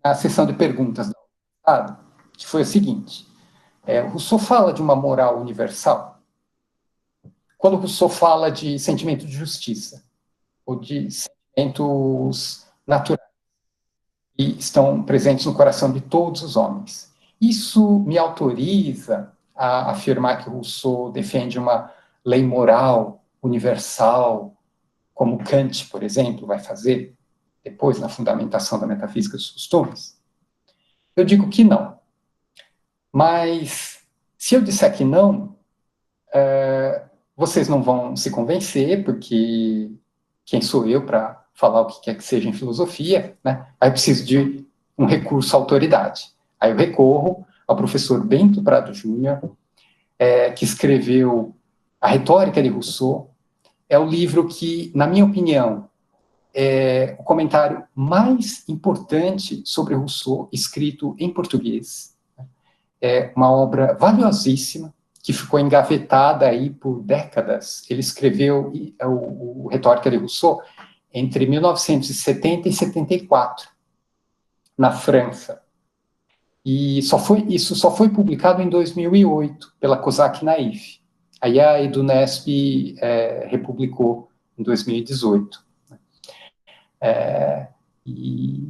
na sessão de perguntas da aula, que foi o seguinte, Rousseau fala de uma moral universal? Quando Rousseau fala de sentimento de justiça, ou de sentimentos naturais, que estão presentes no coração de todos os homens. Isso me autoriza a afirmar que Rousseau defende uma lei moral universal, como Kant, por exemplo, vai fazer depois na fundamentação da metafísica dos costumes? Eu digo que não. Mas, se eu disser que não, vocês não vão se convencer, porque quem sou eu para falar o que quer que seja em filosofia, né? Aí eu preciso de um recurso à autoridade. Aí eu recorro ao professor Bento Prado Júnior, que escreveu A Retórica de Rousseau. É o livro que, na minha opinião, é o comentário mais importante sobre Rousseau, escrito em português. É uma obra valiosíssima, que ficou engavetada aí por décadas. Ele escreveu o Retórica de Rousseau entre 1970 e 74, na França. E isso só foi publicado em 2008, pela Cosaque Naif. Aí a Edunesp republicou em 2018. E,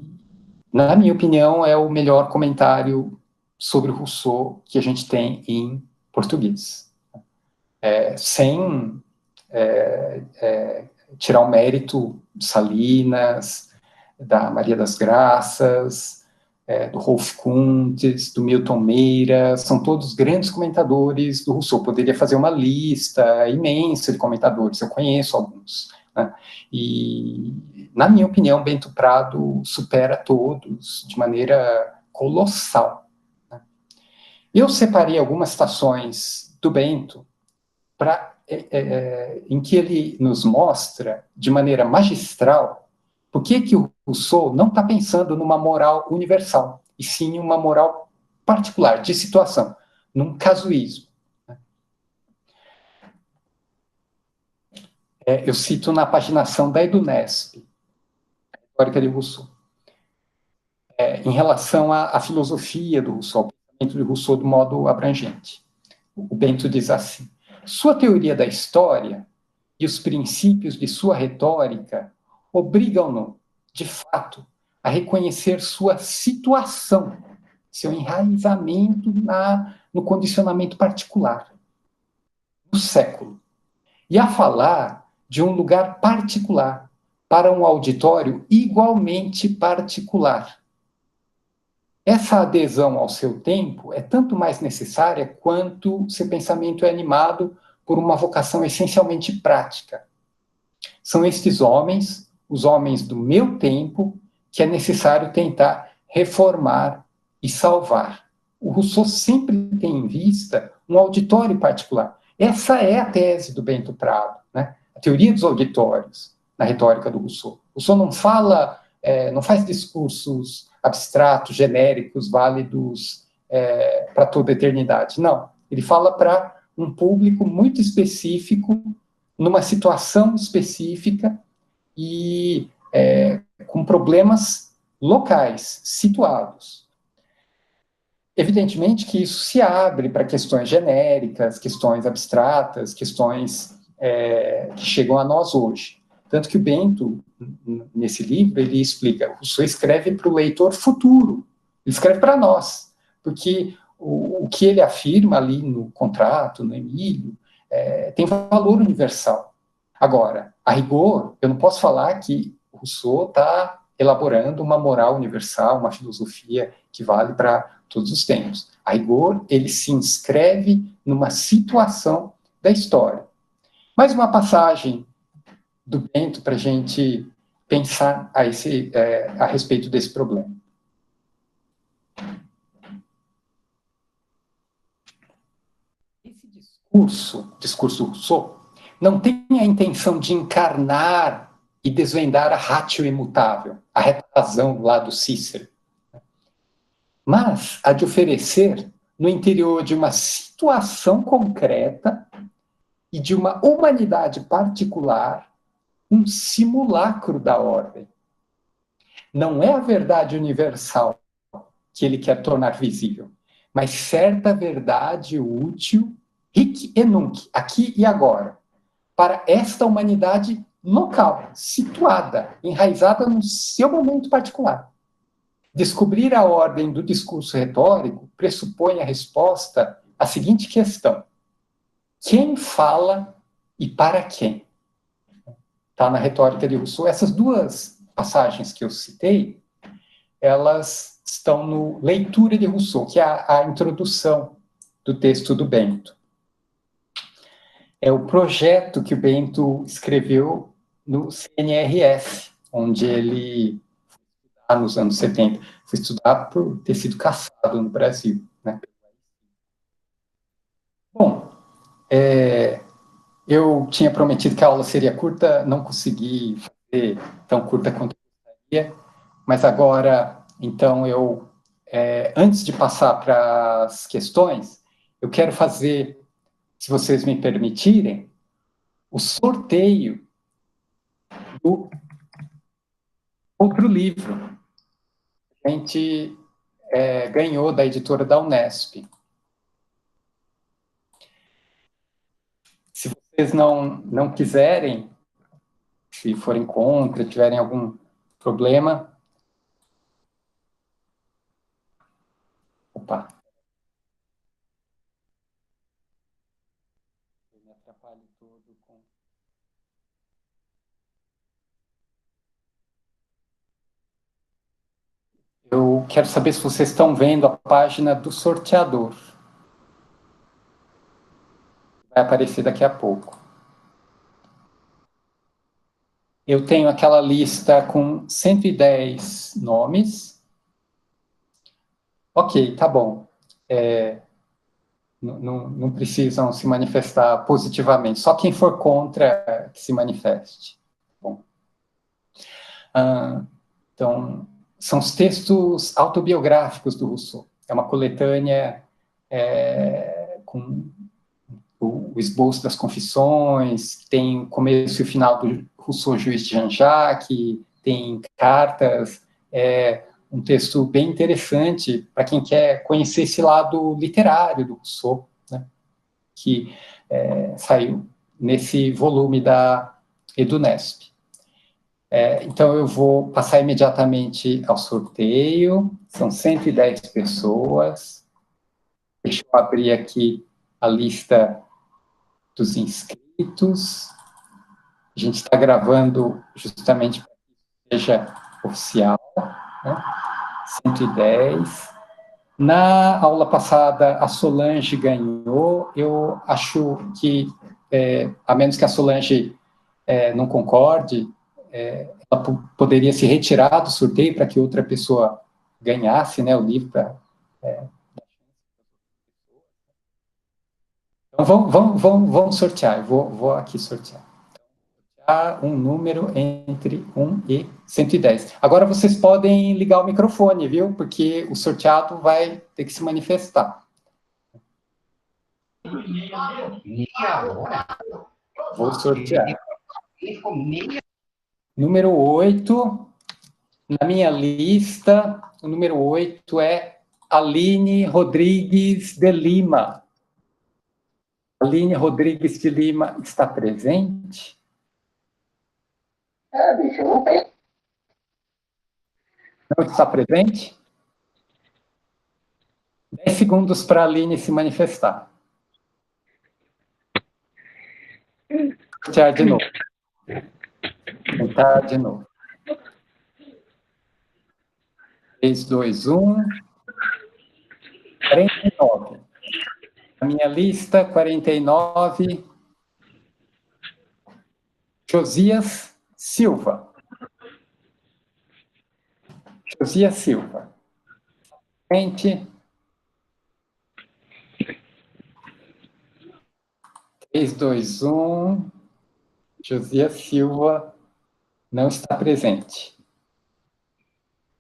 na minha opinião, é o melhor comentário sobre o Rousseau que a gente tem em português. Sem tirar o mérito de Salinas, da Maria das Graças, do Rolf Kuntz, do Milton Meira, são todos grandes comentadores do Rousseau. Poderia fazer uma lista imensa de comentadores, eu conheço alguns. Né? E, na minha opinião, Bento Prado supera todos de maneira colossal. Né? Eu separei algumas citações do Bento em que ele nos mostra, de maneira magistral, por que o Rousseau não está pensando numa moral universal, e sim uma moral particular, de situação, num casuísmo. Eu cito na paginação da Edunesp, a Retórica de Rousseau, em relação à filosofia do Rousseau, ao pensamento de Rousseau de modo abrangente. O Bento diz assim: sua teoria da história e os princípios de sua retórica obrigam-no, de fato, a reconhecer sua situação, seu enraizamento no condicionamento particular. século, e a falar de um lugar particular, para um auditório igualmente particular. Essa adesão ao seu tempo é tanto mais necessária quanto seu pensamento é animado por uma vocação essencialmente prática. São estes homens, os homens do meu tempo, que é necessário tentar reformar e salvar. O Rousseau sempre tem em vista um auditório particular. Essa é a tese do Bento Prado, né? A teoria dos auditórios, na retórica do Rousseau. Rousseau não fala, não faz discursos abstratos, genéricos, válidos para toda a eternidade. Não, ele fala para um público muito específico, numa situação específica e com problemas locais, situados. Evidentemente que isso se abre para questões genéricas, questões abstratas, questões que chegam a nós hoje. Tanto que o Bento, nesse livro, ele explica, o Rousseau escreve para o leitor futuro, ele escreve para nós, porque o que ele afirma ali no contrato, no Emílio, tem valor universal. Agora, a rigor, eu não posso falar que o Rousseau está elaborando uma moral universal, uma filosofia que vale para todos os tempos. A rigor, ele se inscreve numa situação da história. Mais uma passagem do Bento para a gente pensar a respeito desse problema. Esse discurso do Rousseau, não tem a intenção de encarnar e desvendar a ratio imutável, a reta razão lá do Cícero, mas a de oferecer, no interior de uma situação concreta e de uma humanidade particular, um simulacro da ordem. Não é a verdade universal que ele quer tornar visível, mas certa verdade útil, hic e nunc, aqui e agora, para esta humanidade local, situada, enraizada no seu momento particular. Descobrir a ordem do discurso retórico pressupõe a resposta à seguinte questão: quem fala e para quem? Está na retórica de Rousseau. Essas duas passagens que eu citei, elas estão no Leitura de Rousseau, que é a introdução do texto do Bento. É o projeto que o Bento escreveu no CNRS, onde ele, nos anos 70, foi estudar por ter sido caçado no Brasil, né? Bom, eu tinha prometido que a aula seria curta, não consegui fazer tão curta quanto eu gostaria, mas agora, então, antes de passar para as questões, eu quero fazer, se vocês me permitirem, o sorteio do outro livro. A gente ganhou da editora da Unesp. Se vocês não quiserem, se forem contra, tiverem algum problema... Opa! Eu me atrapalho todo com... Eu quero saber se vocês estão vendo a página do sorteador. Vai aparecer daqui a pouco. Eu tenho aquela lista com 110 nomes. Ok, tá bom. Não precisam se manifestar positivamente. Só quem for contra que se manifeste. Bom. Então, são os textos autobiográficos do Rousseau. É uma coletânea com o esboço das confissões, tem o começo e o final do Rousseau, juiz de Jean-Jacques, tem cartas, um texto bem interessante para quem quer conhecer esse lado literário do Rousseau, né, que saiu nesse volume da EduNesp. Então, eu vou passar imediatamente ao sorteio, são 110 pessoas. Deixa eu abrir aqui a lista dos inscritos. A gente está gravando justamente para que seja oficial, né? 110. Na aula passada, a Solange ganhou. Eu acho que, a menos que a Solange não concorde, ela poderia se retirar do sorteio para que outra pessoa ganhasse, né, o livro. Então, vamos sortear. Eu vou aqui sortear. Há um número entre 1 e 110. Agora vocês podem ligar o microfone, viu? Porque o sorteado vai ter que se manifestar. Vou sortear. Número 8, na minha lista, o número 8 é Aline Rodrigues de Lima. Aline Rodrigues de Lima está presente? Deixa eu ver. Não está presente? 10 segundos para a Aline se manifestar. Sortear de novo. Tentar de novo. 3, 2, 1. 49. A minha lista, 49. Josias Silva. Josias Silva. Gente. 3, 2, 1. Josias Silva não está presente.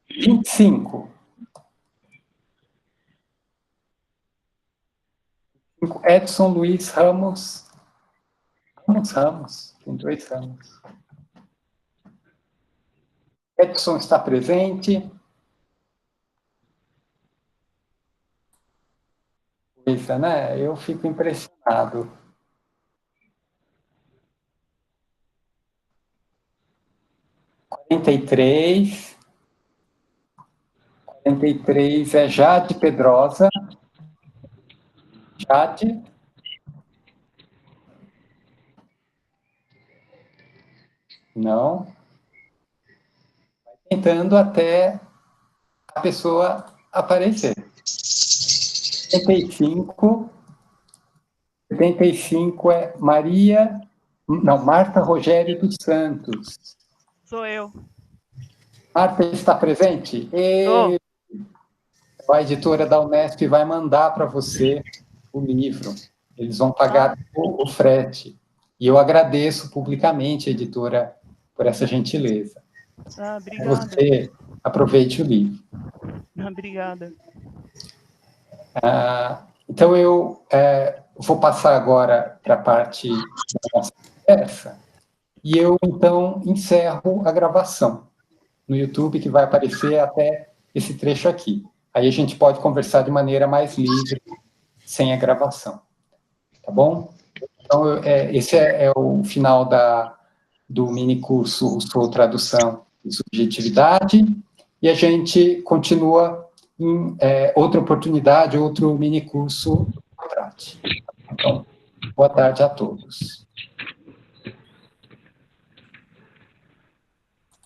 25. Edson Luiz Ramos. Ramos. Tem 2 Ramos. Edson está presente. Coisa, né? Eu fico impressionado. 43. 43 é Jade Pedrosa. Jade. Não. Vai tentando até a pessoa aparecer. 75. 75 é Maria... Não, Marta Rogério dos Santos. Sou eu. Marta está presente? E a editora da Unesp vai mandar para você o livro. Eles vão pagar o frete. E eu agradeço publicamente a editora por essa gentileza. Obrigada. Você aproveite o livro. Obrigada. Então, eu vou passar agora para a parte da nossa conversa, e eu, então, encerro a gravação no YouTube, que vai aparecer até esse trecho aqui. Aí a gente pode conversar de maneira mais livre, sem a gravação. Tá bom? Então, esse é o final do minicurso Sou Tradução e Subjetividade, e a gente continua em outra oportunidade, outro minicurso. Então, boa tarde a todos.